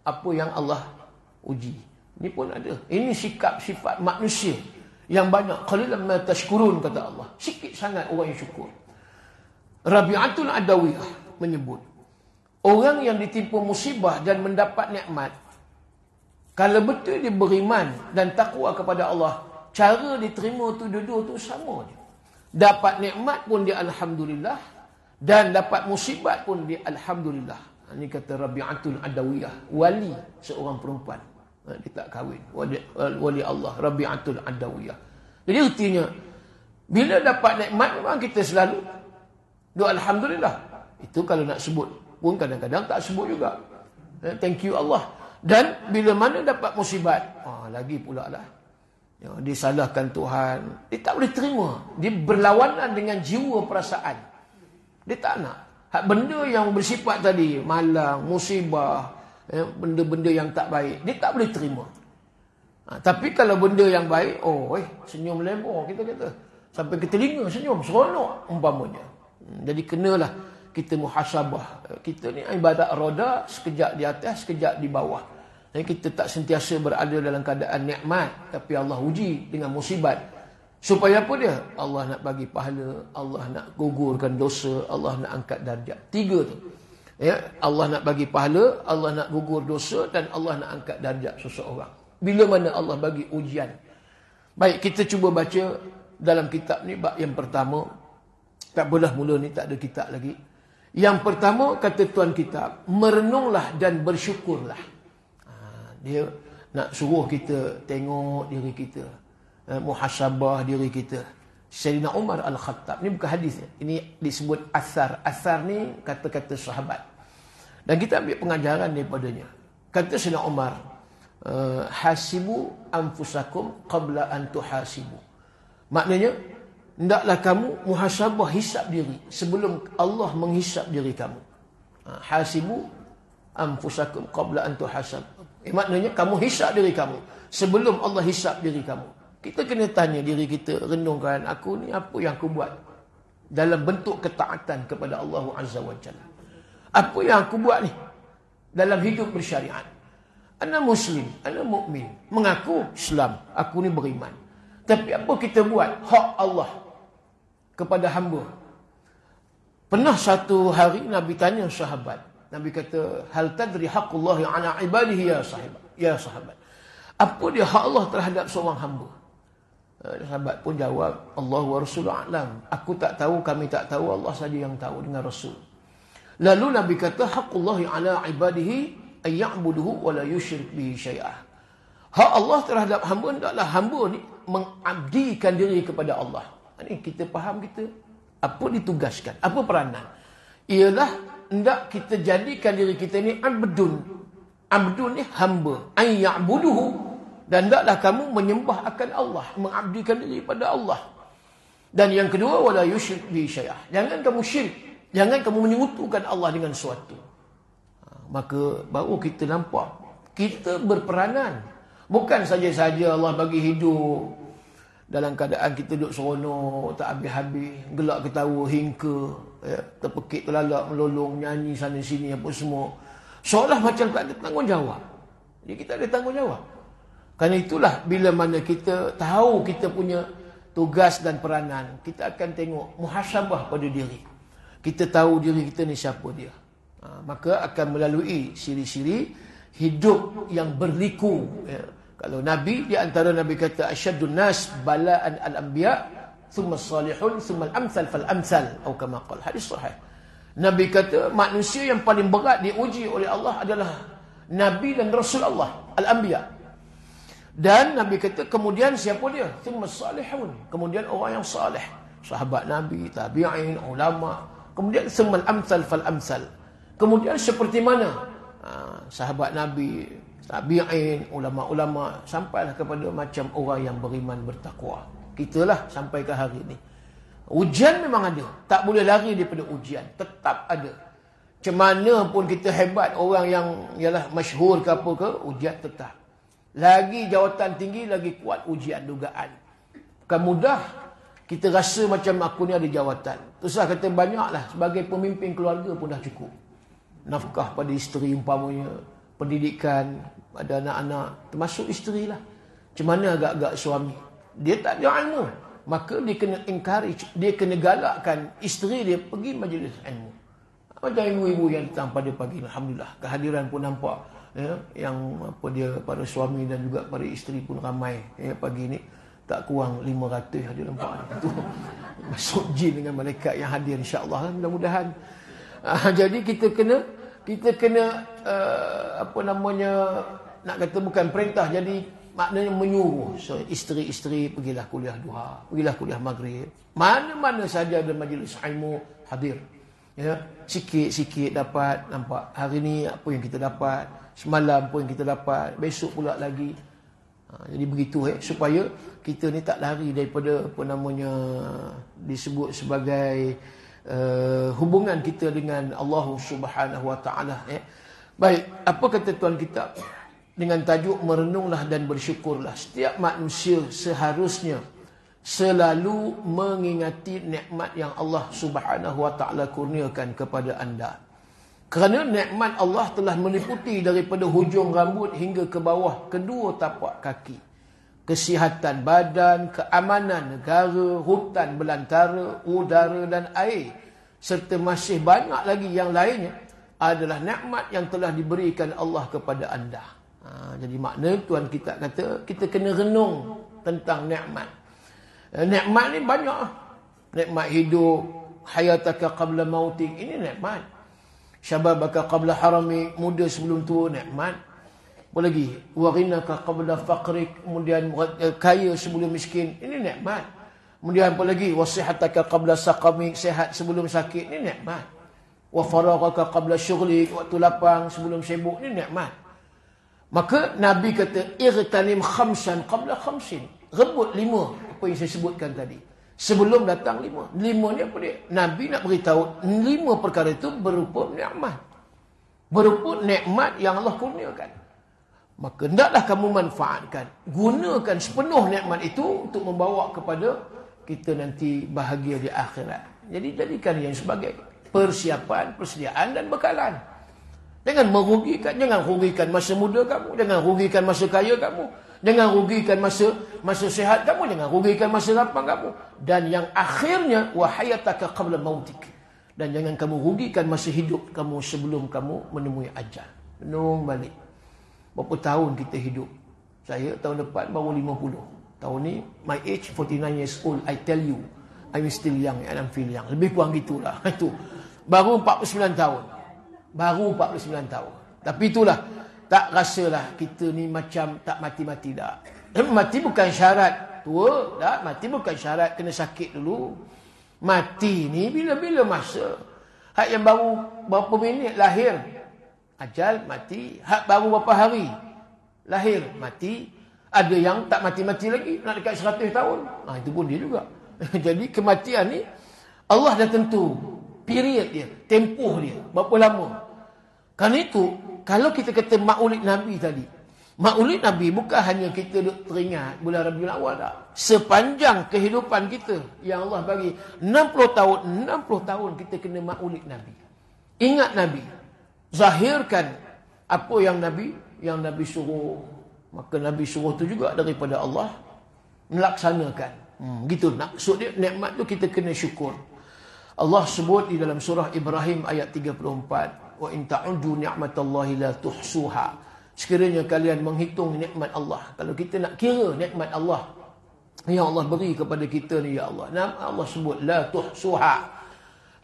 apa yang Allah uji. Ini pun ada. Ini sikap sifat manusia yang banyak. Qalilan ma tashkurun, kata Allah. Sikit sangat orang yang syukur. Rabi'atul Adawiyah menyebut, orang yang ditimpa musibah dan mendapat nikmat, kalau betul dia beriman dan takwa kepada Allah, cara diterima tu dua-dua tu sama je. Dapat nikmat pun dia alhamdulillah, dan dapat musibat pun dia alhamdulillah. Ini kata Rabi'atul Adawiyah, wali seorang perempuan. Dia tak kahwin, wali Allah, Rabi'atul Adawiyah. Jadi artinya, bila dapat nikmat memang kita selalu doa alhamdulillah. Itu kalau nak sebut, pun kadang-kadang tak sebut juga. Thank you Allah. Dan bila mana dapat musibat, lagi pula lah, ya, disalahkan Tuhan. Dia tak boleh terima. Dia berlawanan dengan jiwa perasaan. Dia tak nak. Hak benda yang bersifat tadi, malang, musibah, benda-benda yang tak baik, dia tak boleh terima. Tapi kalau benda yang baik, senyum lebor, kita kata. Sampai ke telinga senyum, seronok umpamanya. Jadi kenalah kita muhasabah. Kita ni ibadat roda, sekejap di atas, sekejap di bawah. Dan kita tak sentiasa berada dalam keadaan nikmat, tapi Allah uji dengan musibat. Supaya apa dia? Allah nak bagi pahala, Allah nak gugurkan dosa, Allah nak angkat darjat. Tiga tu. Ya, Allah nak bagi pahala, Allah nak gugur dosa dan Allah nak angkat darjat seseorang. Bila mana Allah bagi ujian. Baik, kita cuba baca dalam kitab ni bab yang pertama. Tak boleh mula ni, tak ada kitab lagi. Yang pertama kata tuan kitab, merenunglah dan bersyukurlah. Dia nak suruh kita tengok diri kita, muhasabah diri kita. Sayyidina Umar Al-Khattab, ni bukan hadis, ini disebut asar. Asar ni kata-kata sahabat. Dan kita ambil pengajaran daripadanya. Kata Sayyidina Umar, hasibu anfusakum qabla an tuhasibu. Maknanya, hendaklah kamu muhasabah, hisab diri sebelum Allah menghisab diri kamu. Hasibu anfusakum qabla an tuhasabu. Maknanya kamu hisab diri kamu sebelum Allah hisab diri kamu. Kita kena tanya diri kita, renungkan, aku ni apa yang aku buat dalam bentuk ketaatan kepada Allah Azza wa Jalla. Apa yang aku buat ni dalam hidup bersyariat. Ana Muslim, ana mukmin, mengaku Islam, aku ni beriman. Tapi apa kita buat hak Allah kepada hamba? Pernah satu hari Nabi tanya sahabat. Nabi kata, hal tadri haqqullahi ala ibadihi ya sahabat. Apa dia hak Allah terhadap seorang hamba? Sahabat pun jawab, Allah wa Rasuluh a'lam. Aku tak tahu, kami tak tahu, Allah saja yang tahu dengan Rasul. Lalu Nabi kata, haqqullahi ala ibadihi ayya'buduhu wa la yusyrik bihi syai'ah. Hak Allah terhadap hamba, hendaklah hamba ni mengabdikan diri kepada Allah. Ini kita faham kita apa ditugaskan, apa peranan. Ialah hendak kita jadikan diri kita ni abdun. Abdun ni hamba. Ayya'buduhu. Dan hendaklah kamu menyembah akan Allah, mengabdikan diri pada Allah. Dan yang kedua, wala yusyrik bi syai'ah. Jangan kamu syirik, jangan kamu menyekutukan Allah dengan sesuatu. Maka baru kita nampak kita berperanan. Bukan saja-saja Allah bagi hidup dalam keadaan kita duduk seronok, tak habis-habis, gelak ketawa, hingka, ya, terpekik terlalak, melolong, nyanyi sana sini apa semua. Seolah macam tak ada tanggungjawab. Jadi kita ada tanggungjawab. Kerana itulah bila mana kita tahu kita punya tugas dan peranan, kita akan tengok muhasabah pada diri. Kita tahu diri kita ni siapa dia. Maka akan melalui siri-siri hidup yang berliku. Ya. Kalau Nabi, di antara Nabi kata, asyadun nas bala'an al-anbiya, thumma salihun, thumma al-amthal fal-amthal. Atau kama qala, hadis sahih. Nabi kata, manusia yang paling berat diuji oleh Allah adalah Nabi dan Rasul Allah, al-anbiya. Dan Nabi kata, kemudian siapa dia? Thumma salihun. Kemudian orang yang salih. Sahabat Nabi, tabi'in, ulama. Kemudian thumma al-amthal fal-amthal. Kemudian seperti mana? Sahabat Nabi, tabi'in, ulama-ulama, sampailah kepada macam orang yang beriman bertakwa. Kitalah sampai ke hari ini. Ujian memang ada. Tak boleh lari daripada ujian. Tetap ada. Macam mana pun kita hebat, orang yang ialah masyhur ke apa ke, ujian tetap. Lagi jawatan tinggi, lagi kuat ujian dugaan. Bukan mudah kita rasa macam aku ni ada jawatan. Terus kata banyaklah, sebagai pemimpin keluarga pun dah cukup. Nafkah pada isteri umpamanya, pendidikan pada anak-anak, termasuk isteri lah. Macam mana agak-agak suami? Dia tak ada ilmu. Maka dia kena encourage, dia kena galakkan isteri dia pergi majlis ilmu. Macam ibu-ibu yang datang pada pagi, alhamdulillah, kehadiran pun nampak. Ya, yang apa dia, para suami dan juga para isteri pun ramai. Ya, pagi ni tak kurang 500 ada nampak. Itu masuk jin dengan malaikat yang hadir, insya-Allah, mudah-mudahan. Jadi kita kena apa namanya, nak kata bukan perintah, jadi maknanya menyuruh. So, isteri-isteri pergilah kuliah duha, pergilah kuliah maghrib. Mana-mana saja ada majlis ilmu, hadir. Ya, sikit-sikit dapat nampak. Hari ni apa yang kita dapat, semalam pun kita dapat, besok pula lagi. Jadi begitu supaya kita ni tak lari daripada apa namanya disebut sebagai hubungan kita dengan Allah Subhanahu wa taala. Baik, apa kata tuan kitab dengan tajuk merenunglah dan bersyukurlah. Setiap manusia seharusnya selalu mengingati nikmat yang Allah Subhanahu wa taala kurniakan kepada anda. Kerana nikmat Allah telah meliputi daripada hujung rambut hingga ke bawah kedua tapak kaki. Kesihatan badan, keamanan negara, hutan belantara, udara dan air. Serta masih banyak lagi yang lainnya adalah nikmat yang telah diberikan Allah kepada anda. Jadi makna tuan kita kata kita kena renung tentang nikmat. Nikmat ni banyak. Nikmat hidup, hayataka qabla mautik, ini nikmat. Syababaka qabla harami, muda sebelum tua, nikmat. Apa lagi? Wa ghinaka qabla faqrik, kemudian kaya sebelum miskin, ini nikmat. Kemudian apa lagi? Wa sihataka qabla saqami, sehat sebelum sakit, ini nikmat. Wa faraghaka qabla syughlik, waktu lapang sebelum sibuk, ini nikmat. Maka Nabi kata irtanim khamsan qabla khamsin. Rebut 5 apa yang saya sebutkan tadi. Sebelum datang 5. 5 ni apa dia? Nabi nak beritahu 5 perkara itu berupa nikmat. Berupa nikmat yang Allah kurniakan. Maka hendaklah kamu manfaatkan. Gunakan sepenuh nikmat itu untuk membawa kepada kita nanti bahagia di akhirat. Jadi jadikan yang sebagai persiapan, persediaan dan bekalan. Jangan rugikan masa muda kamu, jangan rugikan masa kaya kamu, jangan rugikan masa sehat kamu, jangan rugikan masa lapang kamu. Dan yang akhirnya wa hayataka qabla mautik. Dan jangan kamu rugikan masa hidup kamu sebelum kamu menemui ajal. Renung balik. Berapa tahun kita hidup? Saya tahun depan baru 50. Tahun ni my age 49 years old. I tell you, I'm still young and I feel young. Lebih kurang gitulah. Itu. Baru 49 tahun. Baru 49 tahun. Tapi itulah, tak rasalah kita ni macam tak mati-mati dah. Mati bukan syarat tua, dah. Mati bukan syarat kena sakit dulu. Mati ni bila-bila masa. Hak yang baru berapa minit lahir, ajal, mati. Hak baru berapa hari lahir, mati. Ada yang tak mati-mati lagi, nak dekat 100 tahun. Itu pun dia juga. Jadi kematian ni Allah dah tentu period dia, tempoh dia, berapa lama. Kerana itu, kalau kita kata maulid Nabi tadi, maulid Nabi bukan hanya kita duk teringat bulan Rabiul Awal tak. Sepanjang kehidupan kita yang Allah bagi 60 tahun kita kena maulid Nabi. Ingat Nabi, zahirkan apa yang Nabi suruh. Maka Nabi suruh tu juga daripada Allah, melaksanakan. Gitu maksud dia, nikmat tu kita kena syukur. Allah sebut di dalam surah Ibrahim ayat 34, wa in ta'uddu ni'matallahi la tuhsuha. Sekiranya kalian menghitung nikmat Allah, kalau kita nak kira nikmat Allah yang Allah beri kepada kita ni, ya Allah, nama Allah sebut la tuhsuha.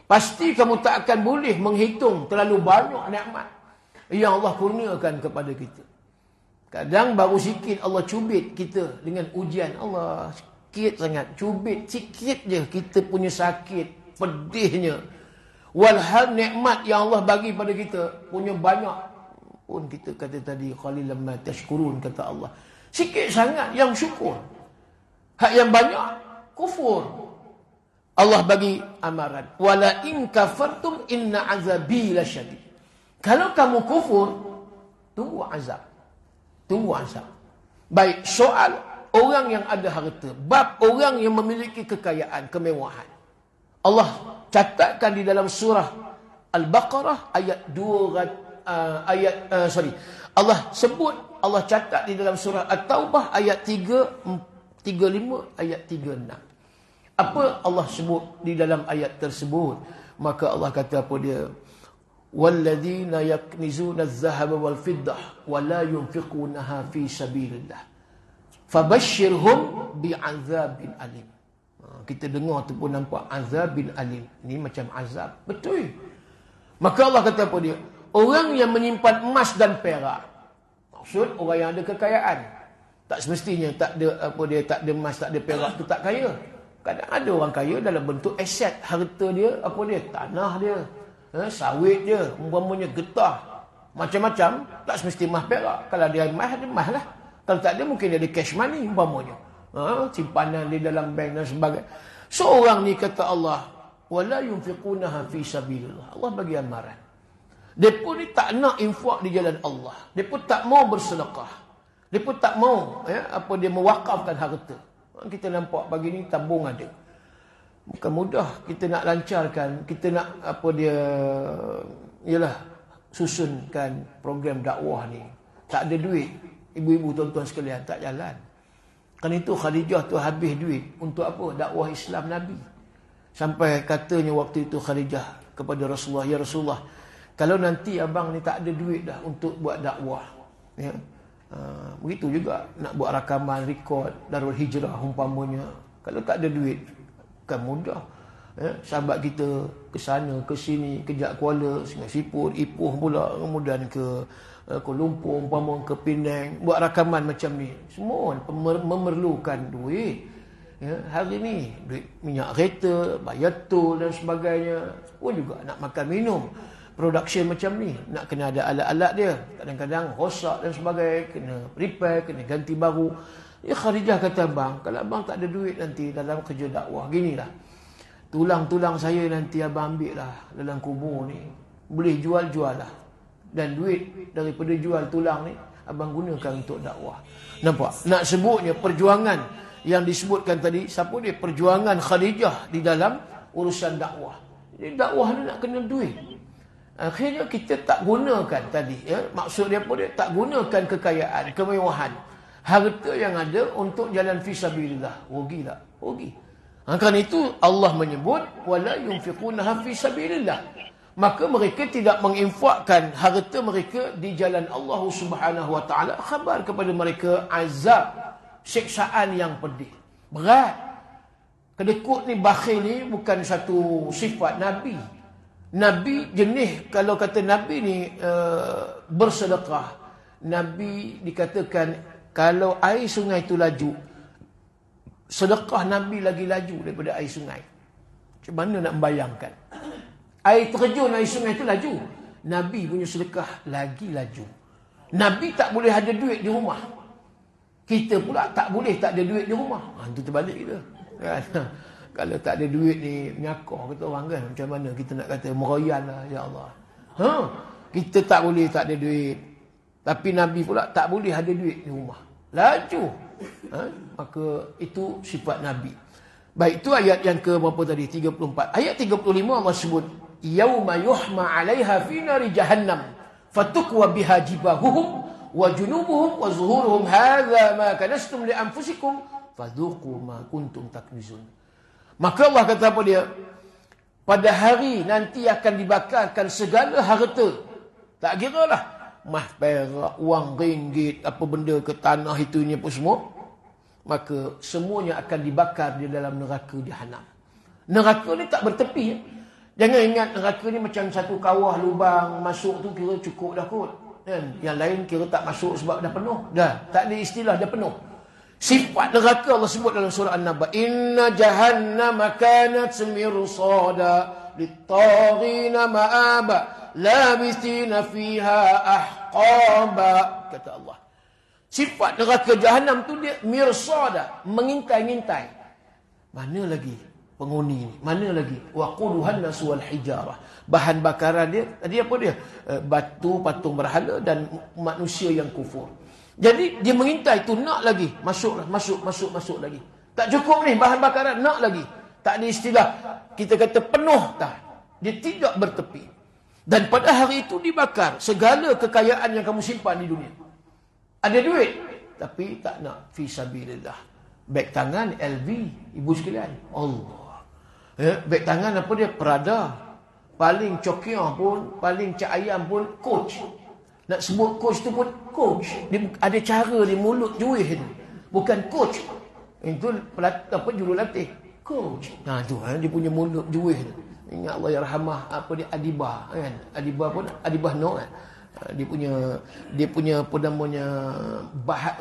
Pasti kamu tak akan boleh menghitung terlalu banyak nikmat yang Allah kurniakan kepada kita. Kadang baru sikit Allah cubit kita dengan ujian. Allah sikit sangat, cubit sikit je kita punya sakit, pedihnya. Walhal nikmat yang Allah bagi pada kita punya banyak. Pun kita kata tadi, qalilan ma tashkurun, kata Allah. Sikit sangat yang syukur. Hak yang banyak, kufur. Allah bagi amaran. Wala in kafartum inna azabi lasyadid. Kalau kamu kufur, tunggu azab. Tunggu azab. Baik, soal orang yang ada harta, bab orang yang memiliki kekayaan, kemewahan. Allah catatkan di dalam surah Al-Baqarah ayat 200 Allah sebut, Allah catat di dalam surah At-Taubah ayat 35 ayat 36. Apa Allah sebut di dalam ayat tersebut? Maka Allah kata apa dia? Walladzina yaknizuna adh-dhahaba wal fiddah wa la yunfiqunaha fi sabilillah fabashshirhum bi'adzabin alim. Kita dengar tu pun nampak azab bin alim. Ni macam azab. Betul. Maka Allah kata apa dia? Orang yang menyimpan emas dan perak. Maksud orang yang ada kekayaan. Tak semestinya tak ada tak ada emas, tak ada perak tu tak kaya. Kadang ada orang kaya dalam bentuk aset, harta dia, tanah dia, sawit dia, umpamanya getah. Macam-macam, tak semesti emas perak. Kalau dia emas, ada emas lah. Kalau tak ada, mungkin dia ada cash money umpamanya. Simpanan di dalam bank dan sebagainya. Seorang ni kata Allah, wala yunfiqunaha fi sabilillah. Allah bagi amaran. Depa ni tak nak infak di jalan Allah. Depa tak mau bersedekah. Depa tak mau dia mewakafkan harta. Kita nampak pagi ni tabung ada. Bukan mudah kita nak lancarkan, kita nak susunkan program dakwah ni. Tak ada duit. Ibu-ibu, tuan-tuan sekalian, tak jalan. Kerana itu Khadijah tu habis duit untuk apa? Dakwah Islam Nabi. Sampai katanya waktu itu Khadijah kepada Rasulullah, ya Rasulullah, Kalau nanti abang ni tak ada duit dah untuk buat dakwah, ya, begitu juga nak buat rakaman, rekod Darul Hijrah umpamanya. Kalau tak ada duit, bukan mudah. Ya, sahabat kita ke sana, ke sini, ke Jak Kuala, Sungai Siput, Ipoh pula, kemudian ke Kuala Lumpur, umpama ke Penang, buat rakaman macam ni. Semua memerlukan duit. Ya, hari ni duit minyak kereta, bayar tol dan sebagainya. Pun juga nak makan minum. Production macam ni, nak kena ada alat-alat dia. Kadang-kadang rosak dan sebagainya, kena repair, kena ganti baru. Ya, Khadijah kata, abang, kalau abang tak ada duit nanti dalam kerja dakwah, ginilah. Tulang-tulang saya nanti abang ambil lah dalam kubur ni. Boleh jual-jual lah. Dan duit daripada jual tulang ni, abang gunakan untuk dakwah. Nampak? Nak sebutnya perjuangan yang disebutkan tadi, siapa dia? Perjuangan Khadijah di dalam urusan dakwah. Jadi dakwah ni nak kena duit. Akhirnya kita tak gunakan tadi. Ya? Maksud dia apa dia? Tak gunakan kekayaan, kemewahan, harta yang ada untuk jalan fisabilillah. Rugi tak? Rugi. Kerana itu Allah menyebut wala yunfiqunaha fi sabilillah. Maka mereka tidak menginfakkan harta mereka di jalan Allah Subhanahu wa taala. Khabar kepada mereka azab, siksaan yang pedih, berat. Kedekut ni, bakhil ni bukan satu sifat Nabi. Nabi jenis, kalau kata Nabi ni bersedekah, Nabi dikatakan kalau air sungai itu laju, sedekah Nabi lagi laju daripada air sungai. Macam mana nak membayangkan? Air terjun, air sungai itu laju. Nabi punya sedekah lagi laju. Nabi tak boleh ada duit di rumah. Kita pula tak boleh tak ada duit di rumah. Itu terbalik kita. Kan? Kalau tak ada duit ni, menyakor kata orang kan. Macam mana kita nak kata, meroyan lah, ya Allah. Kita tak boleh tak ada duit. Tapi Nabi pula tak boleh ada duit di rumah. Laju. Maka itu sifat Nabi. Baik, itu ayat yang ke berapa tadi? 34. Ayat 35 Allah sebut, yauma yuhma 'alaiha fi nari jahannam fatukwa biha jibahuhum wa junubuhum wa zuhuruhum hadza ma kanastum li anfusikum fadhuqu ma kuntum taknizun. Maka Allah kata apa dia? Pada hari nanti akan dibakarkan segala harta. Tak kira lah mah perak, wang ringgit, apa benda ke tanah itunya pun semua. Maka semuanya akan dibakar di dalam neraka Jahannam. Neraka ni tak bertepi. Jangan ingat neraka ni macam satu kawah lubang, masuk tu kira cukup dah kot. Kan? Yang lain kira tak masuk sebab dah penuh. Dah, tak ada istilah dah penuh. Sifat neraka Allah sebut dalam surah An-Naba. Inna jahannama kanat mirsada lit-taghina ma'aba labithina fiha ahqaba. Kata Allah. Sifat neraka Jahannam tu dia mirsada, mengintai-ngintai. Mana lagi penghuni ni? Mana lagi? Waquduhan nasu wal hijarah. Bahan bakaran dia tadi apa dia? Batu, patung berhala dan manusia yang kufur. Jadi dia mengintai tu, nak lagi. Masuk lagi. Tak cukup ni bahan bakaran, nak lagi. Tak ada istilah kita kata penuh, tak. Dia tidak bertepi. Dan pada hari itu dibakar segala kekayaan yang kamu simpan di dunia. Ada duit tapi tak nak fi sabilillah. Beg tangan LV, ibu sekalian. Allah. Beg tangan apa dia? Prada. Paling cokiah pun, paling cak ayam pun Coach. Nak sebut Coach tu pun Coach. Dia ada cara di mulut juih tu. Bukan Coach. Itu apa jurulatih. Coach. Nah tu dia punya mulut juih tu. Ingat Allah yarhamah apa dia Adibah kan. Adibah pun Adibah no kan. Dia punya apa namanya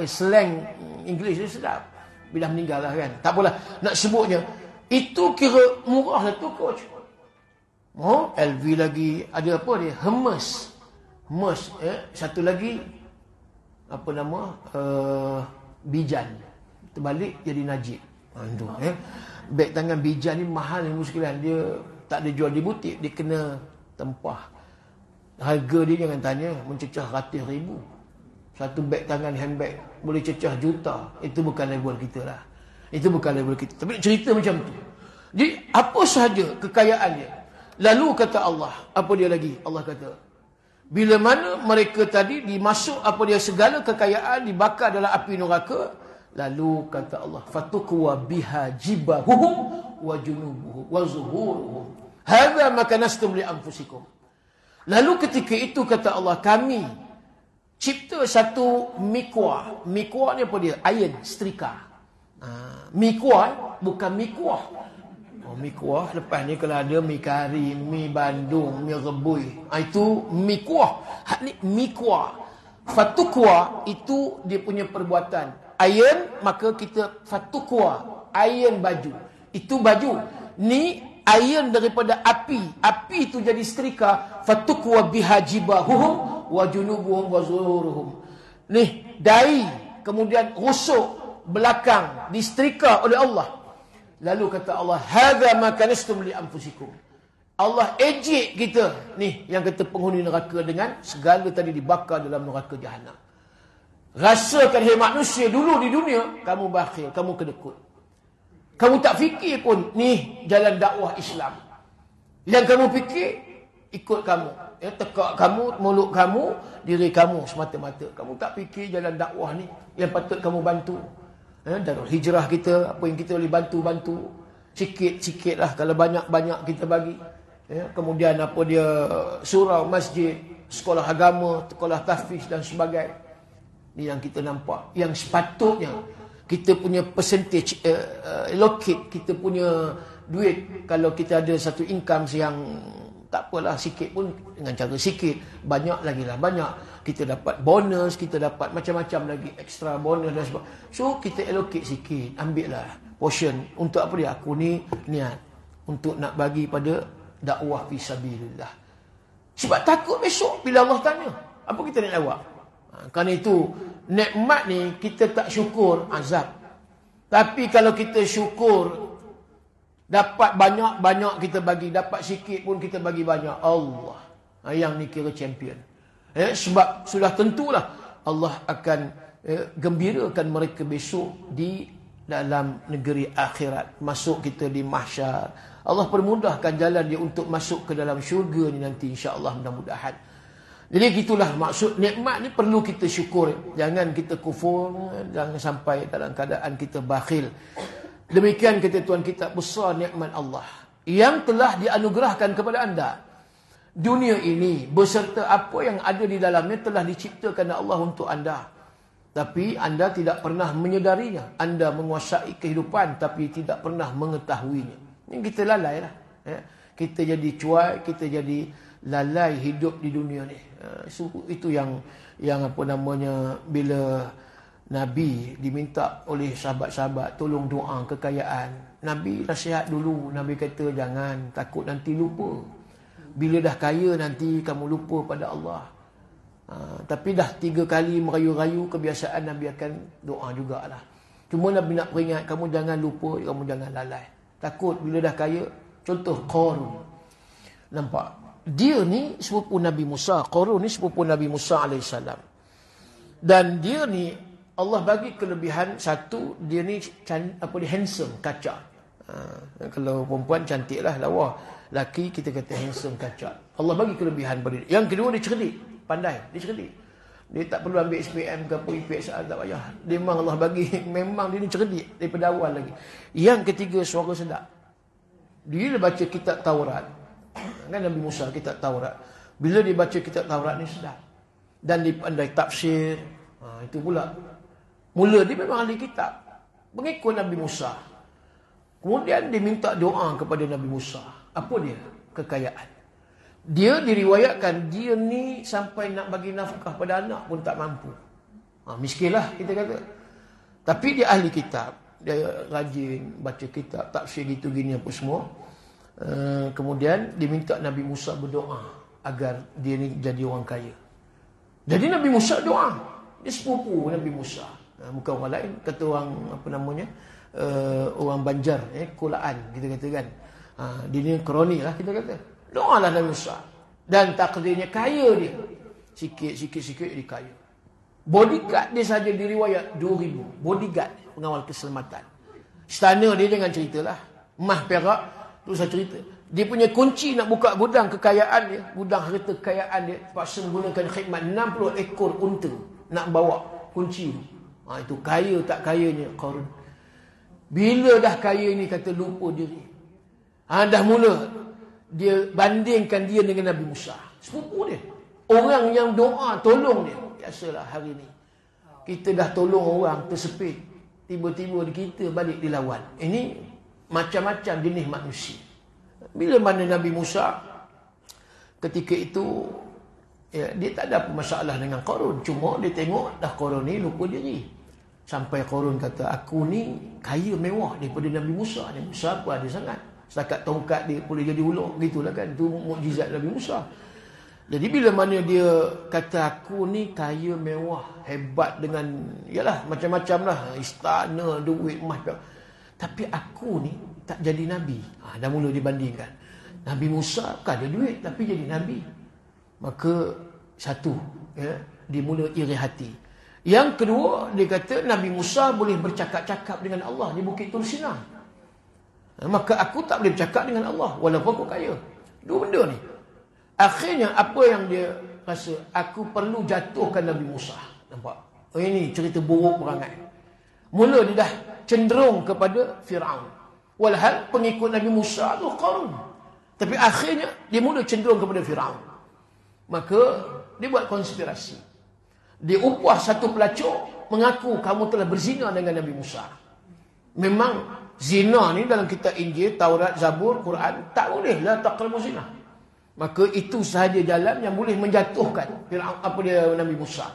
slang English dia sedap. Bila meninggal lah kan. Tak apalah nak sebutnya. Itu kira murah lah tu Coach. LV lagi ada apa dia? Hermes. Satu lagi apa nama? Bijan. Terbalik jadi Najib. Itu beg tangan Bijan ni mahal ni sekalian. Dia tak ada jual di butik, dia kena tempah. Harga dia jangan tanya, mencecah ratus ribu. Satu beg tangan handbag boleh cecah juta. Itu bukan level kita lah. Itu bukan level kita. Tapi cerita macam tu. Jadi apa sahaja kekayaan dia. Lalu kata Allah, apa dia lagi? Allah kata, bila mana mereka tadi dimasuk apa dia segala kekayaan dibakar dalam api neraka, lalu kata Allah, fatukwa biha jibahuhum wa junubuhum wa zuhuruhum. Hadza ma kanastum li anfusikum. Lalu ketika itu kata Allah, kami cipta satu mikwah. Mikwah ni apa dia? Iron, setrika. Mikwah bukan mikwah. Mikwah lepas ni kalau ada mi kari, mi bandung, mi rebui, itu mikwah. Hak ni mikwah. Fatukwa itu dia punya perbuatan. Iron, maka kita fatukwa, iron baju. Itu baju. Ni iron daripada api. Api itu jadi setrika. Fatukwa bihajibahuhum wa junubuhum wa zuhuruhum. Ni dai, kemudian rusuk belakang disetrika oleh Allah. Lalu kata Allah, hadza ma kanastum li anfusikum. Allah ejek kita ni yang kata penghuni neraka dengan segala tadi dibakar dalam neraka jahanam. Rasakan hai manusia dulu di dunia kamu bakhil, kamu kedekut. Kamu tak fikir pun ni jalan dakwah Islam. Yang kamu fikir ikut kamu, tekak kamu, mulut kamu, diri kamu semata-mata. Kamu tak fikir jalan dakwah ni yang patut kamu bantu. Darul hijrah kita, apa yang kita boleh bantu-bantu, sikit-sikit lah. Kalau banyak-banyak kita bagi. Kemudian apa dia, surau, masjid, sekolah agama, sekolah tahfiz dan sebagainya. Ni yang kita nampak. Yang sepatutnya kita punya percentage, allocate, kita punya duit. Kalau kita ada satu income yang tak apalah, sikit pun dengan cara sikit, banyak lagi lah banyak. Kita dapat bonus, kita dapat macam-macam lagi extra bonus dan sebagainya. So kita allocate sikit, ambil lah portion. Untuk apa dia? Aku ni niat untuk nak bagi pada dakwah fisabilillah. Sebab takut besok bila Allah tanya, apa kita nak jawab? Kerana itu nikmat ni kita tak syukur, azab. Tapi kalau kita syukur, dapat banyak-banyak kita bagi, dapat sikit pun kita bagi banyak, Allah yang ni kira champion. Sebab sudah tentulah Allah akan gembirakan mereka besok di dalam negeri akhirat. Masuk kita di mahsyar. Allah permudahkan jalan dia untuk masuk ke dalam syurga ni nanti, insya-Allah, mudah-mudahan. Jadi gitulah maksud nikmat ni perlu kita syukur. Jangan kita kufur, jangan sampai dalam keadaan kita bakhil. Demikian kata Tuhan kita, besar nikmat Allah yang telah dianugerahkan kepada anda. Dunia ini beserta apa yang ada di dalamnya telah diciptakan Allah untuk anda. Tapi anda tidak pernah menyedarinya. Anda menguasai kehidupan tapi tidak pernah mengetahuinya. Ini kita lalai lah. Kita jadi cuai, kita jadi lalai hidup di dunia ni. Itu yang apa namanya, bila Nabi diminta oleh sahabat-sahabat tolong doa kekayaan. Nabi nasihat dulu. Nabi kata jangan, takut nanti lupa. Bila dah kaya nanti kamu lupa pada Allah. Tapi dah 3 kali merayu-rayu, kebiasaan Nabi akan doa jugalah. Cuma Nabi nak peringat, kamu jangan lupa, kamu jangan lalai. Takut bila dah kaya. Contoh Qarun. Nampak? Dia ni sepupu Nabi Musa. Qarun ni sepupu Nabi Musa AS. Dan dia ni Allah bagi kelebihan satu, dia ni handsome, kacak. Kalau perempuan cantik lah, lawa. Laki kita kata handsome, kacak. Allah bagi kelebihan pada dia. Yang kedua, dia cerdik, pandai, dia cerdik. Dia tak perlu ambil SPM ke apa, IPSA, tak payah. Dia memang Allah bagi, memang dia ni cerdik daripada awal lagi. Yang ketiga, suara sedap. Dia baca kitab Taurat. Kan Nabi Musa kitab Taurat. Bila dia baca kitab Taurat ni sedap. Dan dia pandai tafsir. Itu pula. Mula dia memang ahli kitab. Mengikut Nabi Musa. Kemudian dia minta doa kepada Nabi Musa. Apa dia? Kekayaan. Dia diriwayatkan, dia ni sampai nak bagi nafkah pada anak pun tak mampu. Miskinlah kita kata. Tapi dia ahli kitab. Dia rajin baca kitab, tafsir gitu gini apa semua. Kemudian diminta Nabi Musa berdoa agar dia ni jadi orang kaya. Jadi Nabi Musa doa. Dia sepupu Nabi Musa. Bukan orang lain, kata orang apa namanya, orang Banjar, Kulaan kita kata kan. Dia ni kroni lah kita kata. Doalah Nabi Musa. Dan takdirnya kaya dia. Sikit-sikit dia kaya. Bodyguard dia saja diriwayat 2,000. Bodyguard, pengawal keselamatan. Istana dia jangan ceritalah. Emas perak, tu saya cerita. Dia punya kunci nak buka gudang kekayaan dia, gudang harta kekayaan dia, terpaksa menggunakan khidmat 60 ekor unta nak bawa kunci tu. Itu kaya tak kayanya Qarun. Bila dah kaya ni kata lupa diri. Dah mula dia bandingkan dia dengan Nabi Musa. Sepupu dia. Orang yang doa tolong dia. Biasalah hari ni. Kita dah tolong orang tersepit. Tiba-tiba kita balik dilawan. Ini macam-macam jenis manusia. Bila mana Nabi Musa ketika itu ya, dia tak ada apa masalah dengan Qarun. Cuma dia tengok dah Qarun ni lupa diri. Sampai Qarun kata, aku ni kaya mewah daripada Nabi Musa. Nabi Musa apa ada sangat. Setakat tongkat dia boleh jadi ular. Begitulah kan. Itu mukjizat Nabi Musa. Jadi bila mana dia kata aku ni kaya mewah, hebat dengan, yalah macam-macam lah. Istana, duit, emas. Tapi aku ni tak jadi Nabi. Dah mula dibandingkan. Nabi Musa kan ada duit tapi jadi Nabi. Maka satu, ya, dia mula iri hati. Yang kedua, dia kata Nabi Musa boleh bercakap-cakap dengan Allah di Bukit Tur Sina. Maka aku tak boleh bercakap dengan Allah walaupun aku kaya. Dua benda ni. Akhirnya apa yang dia rasa, aku perlu jatuhkan Nabi Musa. Nampak? Ini cerita buruk perangai. Mula dia dah cenderung kepada Fir'aun. Walhal pengikut Nabi Musa tu Qarun. Tapi akhirnya dia mula cenderung kepada Fir'aun. Maka dia buat konspirasi. Dia upah satu pelacur mengaku kamu telah berzina dengan Nabi Musa. Memang zina ni dalam kitab Injil, Taurat, Zabur, Quran tak boleh la taqrabu zina. Maka itu sahaja jalan yang boleh menjatuhkan Fir'aun, apa dia, Nabi Musa.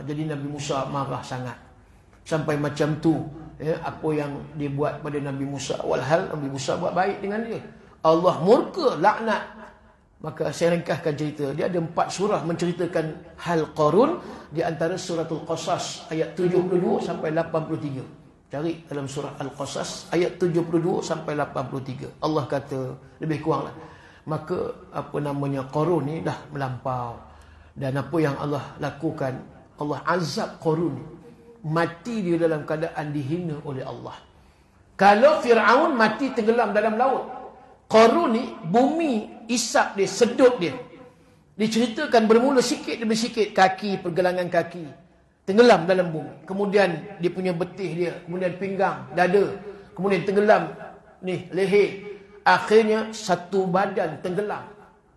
Jadi Nabi Musa marah sangat. Sampai macam tu, ya, apa yang dia buat pada Nabi Musa. Walhal Nabi Musa buat baik dengan dia. Allah murka, laknat. Maka saya ringkaskan cerita. Dia ada 4 surah menceritakan hal Qarun. Di antara suratul Qasas ayat 72 sampai 83. Cari dalam surah Al-Qasas ayat 72 sampai 83. Allah kata lebih kurang lah. Maka apa namanya Qarun ni dah melampau. Dan apa yang Allah lakukan, Allah azab Qarun. Mati dia dalam keadaan dihina oleh Allah. Kalau Fir'aun mati tenggelam dalam laut, Qarun ni bumi isap dia, sedut dia. Diceritakan bermula sikit demi sikit, kaki, pergelangan kaki tenggelam dalam bumi. Kemudian dia punya betih dia, kemudian pinggang, dada, kemudian tenggelam ni leher. Akhirnya satu badan tenggelam,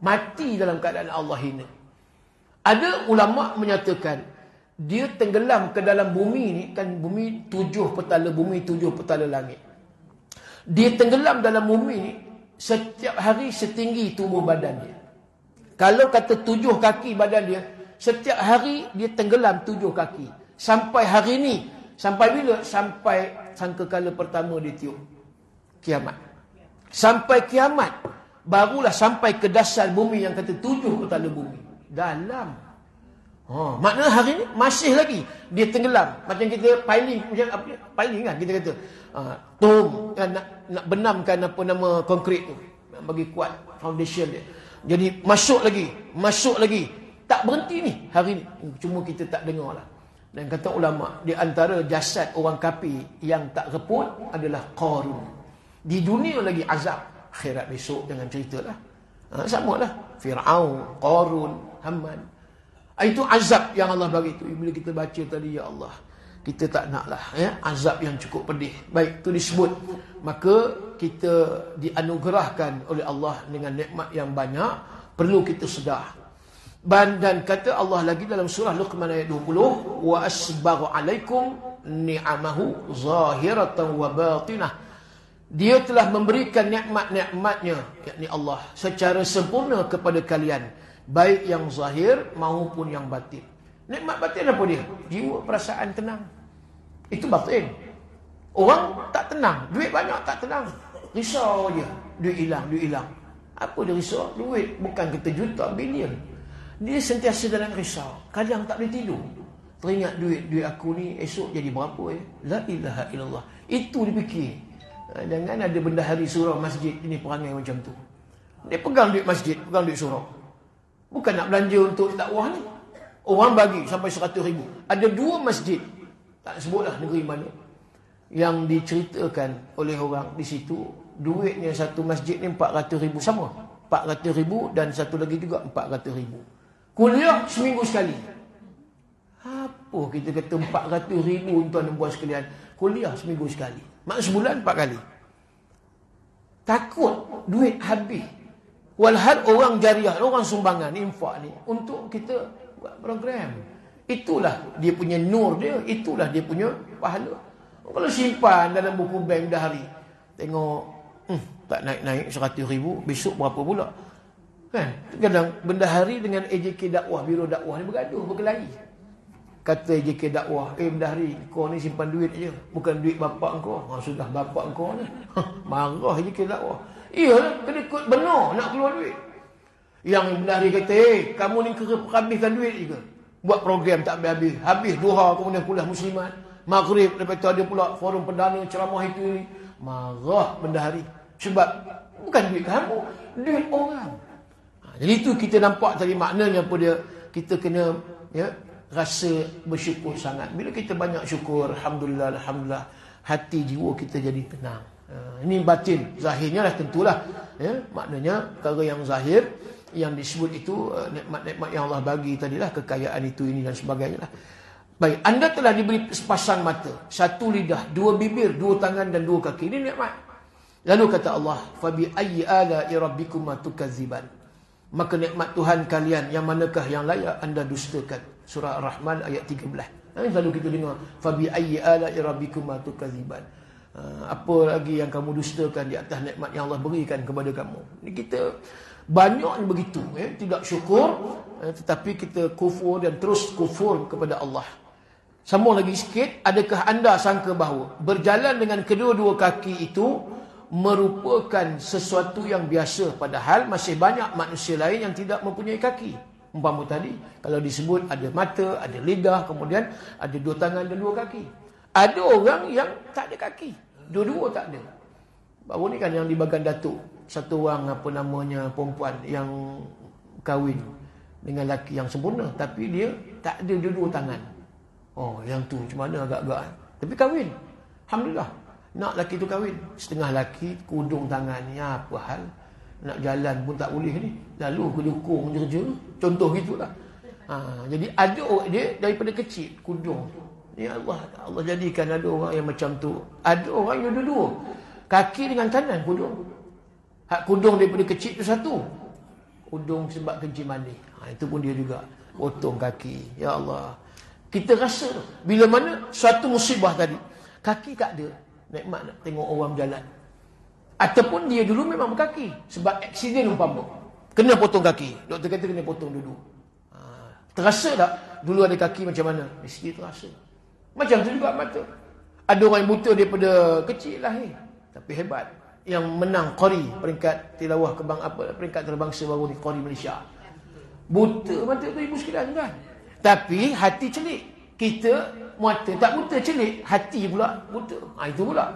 mati dalam keadaan Allah hina. Ada ulama menyatakan dia tenggelam ke dalam bumi ni, kan bumi 7 petala bumi, 7 petala langit. Dia tenggelam dalam bumi ni setiap hari setinggi tubuh badan dia. Kalau kata 7 kaki badan dia, setiap hari dia tenggelam 7 kaki. Sampai hari ni, sampai bila? Sampai sangkakala pertama dia tiup kiamat. Sampai kiamat barulah sampai ke dasar bumi yang kata 7 petala bumi. Dalam. Maknanya hari ni masih lagi dia tenggelam. Macam kita piling, macam apa? Piling kan kita kata. Kan, nak benamkan apa nama konkrit tu, bagi kuat foundation dia. Jadi masuk lagi. Tak berhenti ni hari ni. Cuma kita tak dengar lah. Dan kata ulama, di antara jasad orang kafir yang tak reput adalah Qarun. Di dunia lagi azab, akhirat besok jangan ceritalah. Sama lah. Fir'aun, Qarun, Haman. Itu azab yang Allah bagi tu. Bila kita baca tadi, ya Allah, kita tak naklah, ya, azab yang cukup pedih. Baik, itu disebut. Maka kita dianugerahkan oleh Allah dengan nikmat yang banyak. Perlu kita sedar. Dan kata Allah lagi dalam surah Luqman ayat 20, wa asbagha alaikum ni'amahu zahiratan wa batinah. Dia telah memberikan nikmat-nikmatnya, yakni Allah, secara sempurna kepada kalian, baik yang zahir maupun yang batin. Nikmat batin apa dia? Jiwa, perasaan tenang. Itu batin. Orang tak tenang, duit banyak tak tenang, risau je, duit hilang. Apa dia risau? Duit bukan kata juta, bilion. Dia sentiasa dalam risau. Kadang tak boleh tidur, teringat duit aku ni esok jadi berapa ya? La ilaha illallah. Itu dipikir. Jangan ada bendahari surau masjid ini perangai macam tu. Dia pegang duit masjid, pegang duit surau. Bukan nak belanja untuk dakwah ni. Orang bagi sampai 100,000. Ada 2 masjid, tak sebutlah negeri mana, yang diceritakan oleh orang di situ, duitnya satu masjid ni 400,000 sama. 400,000 dan satu lagi juga 400,000. Kuliah seminggu sekali. Apa kita kata 400,000 tuan dan puan sekalian? Kuliah seminggu sekali. Mak sebulan 4 kali. Takut duit habis. Walhal orang jariah, orang sumbangan, infak ni untuk kita buat program. Itulah dia punya nur dia, itulah dia punya pahala. Kalau simpan dalam buku bank dah hari, tengok tak naik-naik 100,000, besok berapa pula? Kan? Kadang bendahari dengan AJK dakwah, biro dakwah ni bergaduh, berkelahi. Kata AJK dakwah, bendahari, kau ni simpan duit je, bukan duit bapak kau. Sudah bapak kau ni. Marah AJK dakwah. Iyalah, kena ikut benar nak keluar duit. Yang bendahari kata, kamu ni habiskan duit je ke? Buat program tak habis-habis. Habis duha, kemudian kuliah muslimat. Maghrib, lepas tu ada pula forum perdana, ceramah itu ni. Marah bendahari. Sebab bukan duit kamu, duit orang. Jadi itu kita nampak tadi maknanya apa dia. Kita kena rasa bersyukur sangat. Bila kita banyak syukur, Alhamdulillah, Alhamdulillah, hati jiwa kita jadi tenang. Ini batin. Zahirnya lah tentulah. Maknanya perkara yang zahir, yang disebut itu nikmat-nikmat yang Allah bagi tadilah, kekayaan itu, ini dan sebagainya lah. Baik, anda telah diberi sepasang mata, satu lidah, dua bibir, dua tangan dan dua kaki. Ini nikmat. Lalu kata Allah, fabi ayyi ala'i rabbikuma tukadziban. Maka nikmat Tuhan kalian yang manakah yang layak anda dustakan? Surah Ar-Rahman ayat 13. Selalu kita dengar, fabi ayyi ala'i rabbikuma tukadziban. Apa lagi yang kamu dustakan di atas nikmat yang Allah berikan kepada kamu? Ini kita banyak begitu, tidak syukur, tetapi kita kufur dan terus kufur kepada Allah. Sambung lagi sikit, adakah anda sangka bahawa berjalan dengan kedua-dua kaki itu merupakan sesuatu yang biasa, padahal masih banyak manusia lain yang tidak mempunyai kaki. Umpama tadi, kalau disebut ada mata, ada lidah, kemudian ada dua tangan dan dua kaki. Ada orang yang tak ada kaki, dua-dua tak ada. Baru ni kan yang di Bagan Datuk, satu orang apa namanya perempuan yang kahwin dengan lelaki yang sempurna, tapi dia tak ada dua-dua tangan. Oh, yang tu macam mana agak-agak. Tapi kahwin. Alhamdulillah. Nak lelaki tu kahwin. Setengah lelaki, kudung tangan ni. Apa hal? Nak jalan pun tak boleh ni. Lalu kedukung je. Contoh gitulah. Jadi ada orang dia daripada kecil, kudung. Ya Allah jadikan ada orang yang macam tu. Ada orang yang dua-dua. Kaki dengan kanan kudung. Hak kudung daripada kecil tu satu. Kudung sebab kencing mani. Itu pun dia juga. Potong kaki. Ya Allah. Kita rasa bila mana suatu musibah tadi, kaki tak ada, nikmat nak tengok orang berjalan. Ataupun dia dulu memang berkaki, sebab aksiden umpama, kena potong kaki. Doktor kata kena potong dulu. Terasa tak dulu ada kaki macam mana? Mesti terasa. Macam tu juga mata. Ada orang yang buta daripada kecil lahir, tapi hebat. Yang menang Qari, peringkat tilawah peringkat terbangsa baru ni, Qari Malaysia. Buta mata tu ibu sekalian kan. Tapi hati celik. Kita mata tak buta, celik. Hati pula buta. Itu pula.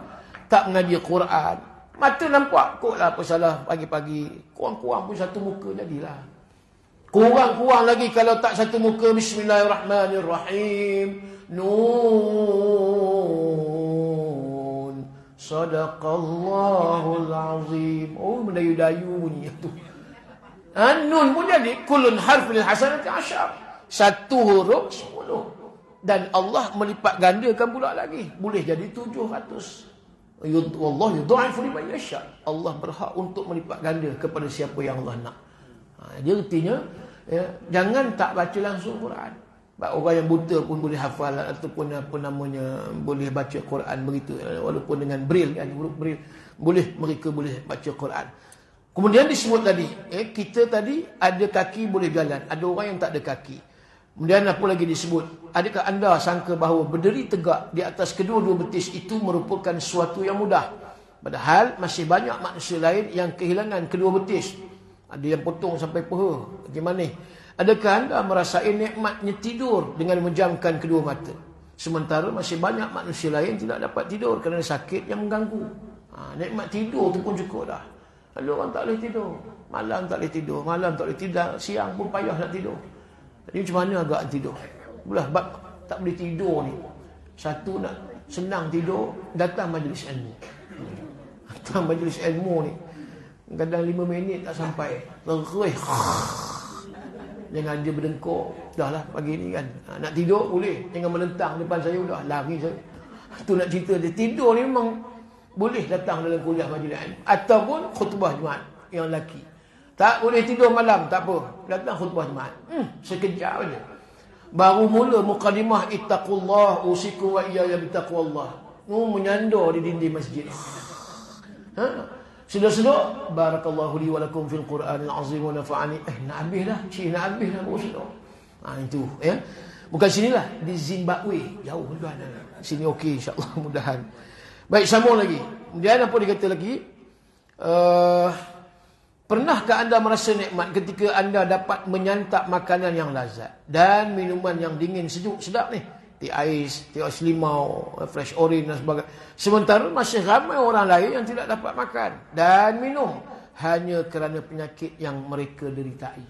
Tak mengaji Quran. Mata nampak. Kok lah apa salah pagi-pagi. Kurang-kurang pun satu muka jadilah. Kurang-kurang lagi kalau tak satu muka. Bismillahirrahmanirrahim. Nun. Sadaqallahul azim. Oh, mendayu-dayu bunyi tu. Nun pun jadi. Kulun harfil hasanati asyar. Satu huruf 10. Dan Allah melipat gandakan pula lagi. Boleh jadi 700. Wallahu yudha'ifu liman yasha. Allah berhak untuk melipat ganda kepada siapa yang Allah nak. Dia artinya jangan tak baca langsung Quran. Orang yang buta pun boleh hafal ataupun apa namanya boleh baca Quran begitu, walaupun dengan braille kan, huruf braille boleh, mereka boleh baca Quran. Kemudian disebut tadi, kita tadi ada kaki boleh jalan, ada orang yang tak ada kaki. Kemudian apa lagi disebut? Adakah anda sangka bahawa berdiri tegak di atas kedua-dua betis itu merupakan sesuatu yang mudah? Padahal masih banyak manusia lain yang kehilangan kedua betis. Ada yang potong sampai peha. Bagaimana? Adakah anda merasai nikmatnya tidur dengan menjamkan kedua mata? Sementara masih banyak manusia lain tidak dapat tidur kerana sakit yang mengganggu. Nikmat tidur tu pun cukup dah. Ada orang tak boleh tidur. Malam tak boleh tidur. Malam tak boleh tidur. Siang pun payah nak tidur. Jadi macam mana agak tidur? Belah bab tak boleh tidur ni. Satu nak senang tidur, datang majlis ilmu. Datang majlis ilmu ni. Kadang 5 minit tak sampai. Terus. Jangan dia berdengkur. Dah lah pagi ni kan. Nak tidur boleh. Jangan melentang depan saya, dah lari saya. Tu nak cerita dia. Tidur ni memang boleh datang dalam kuliah majlis ilmu. Ataupun khutbah Jumaat yang lelaki. Tak boleh tidur malam, tak apa. Datang khutbah Jumaat. Sekejap aja. Baru mula mukadimah ittaqullah usiku wa iyaya bitaqwallah. Menyandar di dinding masjid. Sudah-sudah barakallahu li wa lakum fil Qur'anil azim wa nafa'ani. Nak habis dah. Nak habis dah baru sudah. Itu ya. Bukan sinilah, di Zimbabwe. Jauh tuan. Sini okey insya-Allah mudahan. Baik, sambung lagi. Kemudian apa dia kata lagi? Pernahkah anda merasa nikmat ketika anda dapat menyantap makanan yang lazat dan minuman yang dingin sejuk sedap ni? Teh ais, teh ais limau, fresh orange dan sebagainya. Sementara masih ramai orang lain yang tidak dapat makan dan minum hanya kerana penyakit yang mereka deritai.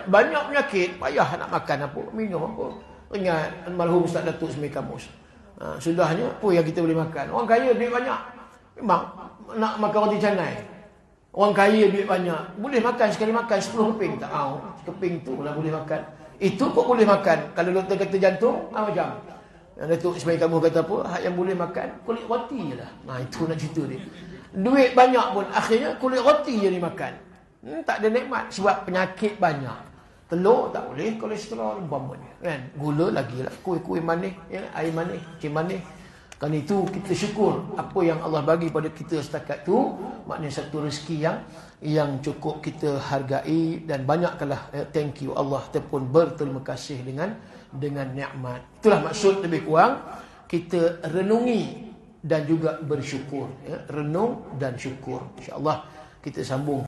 Banyak penyakit, payah nak makan apa, minum apa. Ingat almarhum Ustaz Datuk Semir Kamus. Sudahnya apa yang kita boleh makan? Orang kaya duit banyak. Memang nak makan roti canai. Orang kaya duit banyak. Boleh makan sekali makan 10 keping. Tak tahu. Keping tu lah boleh makan. Itu kok boleh makan. Kalau doktor kata jantung, macam. Yang Datuk Semir Kamus kata apa? Hak yang boleh makan, kulit roti je lah. Itu nak cerita dia. Duit banyak pun, akhirnya kulit roti je dimakan. Tak ada nikmat. Sebab penyakit banyak. Telur tak boleh, kolesterol umpamanya. Kan? Gula lagi lah. Kuih-kuih manis, ya? Air manis, cik manis. Kan itu kita syukur apa yang Allah bagi pada kita setakat tu, maknanya satu rezeki yang cukup kita hargai dan banyaklah thank you Allah ataupun berterima kasih dengan nikmat. Itulah maksud lebih kurang kita renungi dan juga bersyukur, ya? Renung dan syukur. Insya-Allah kita sambung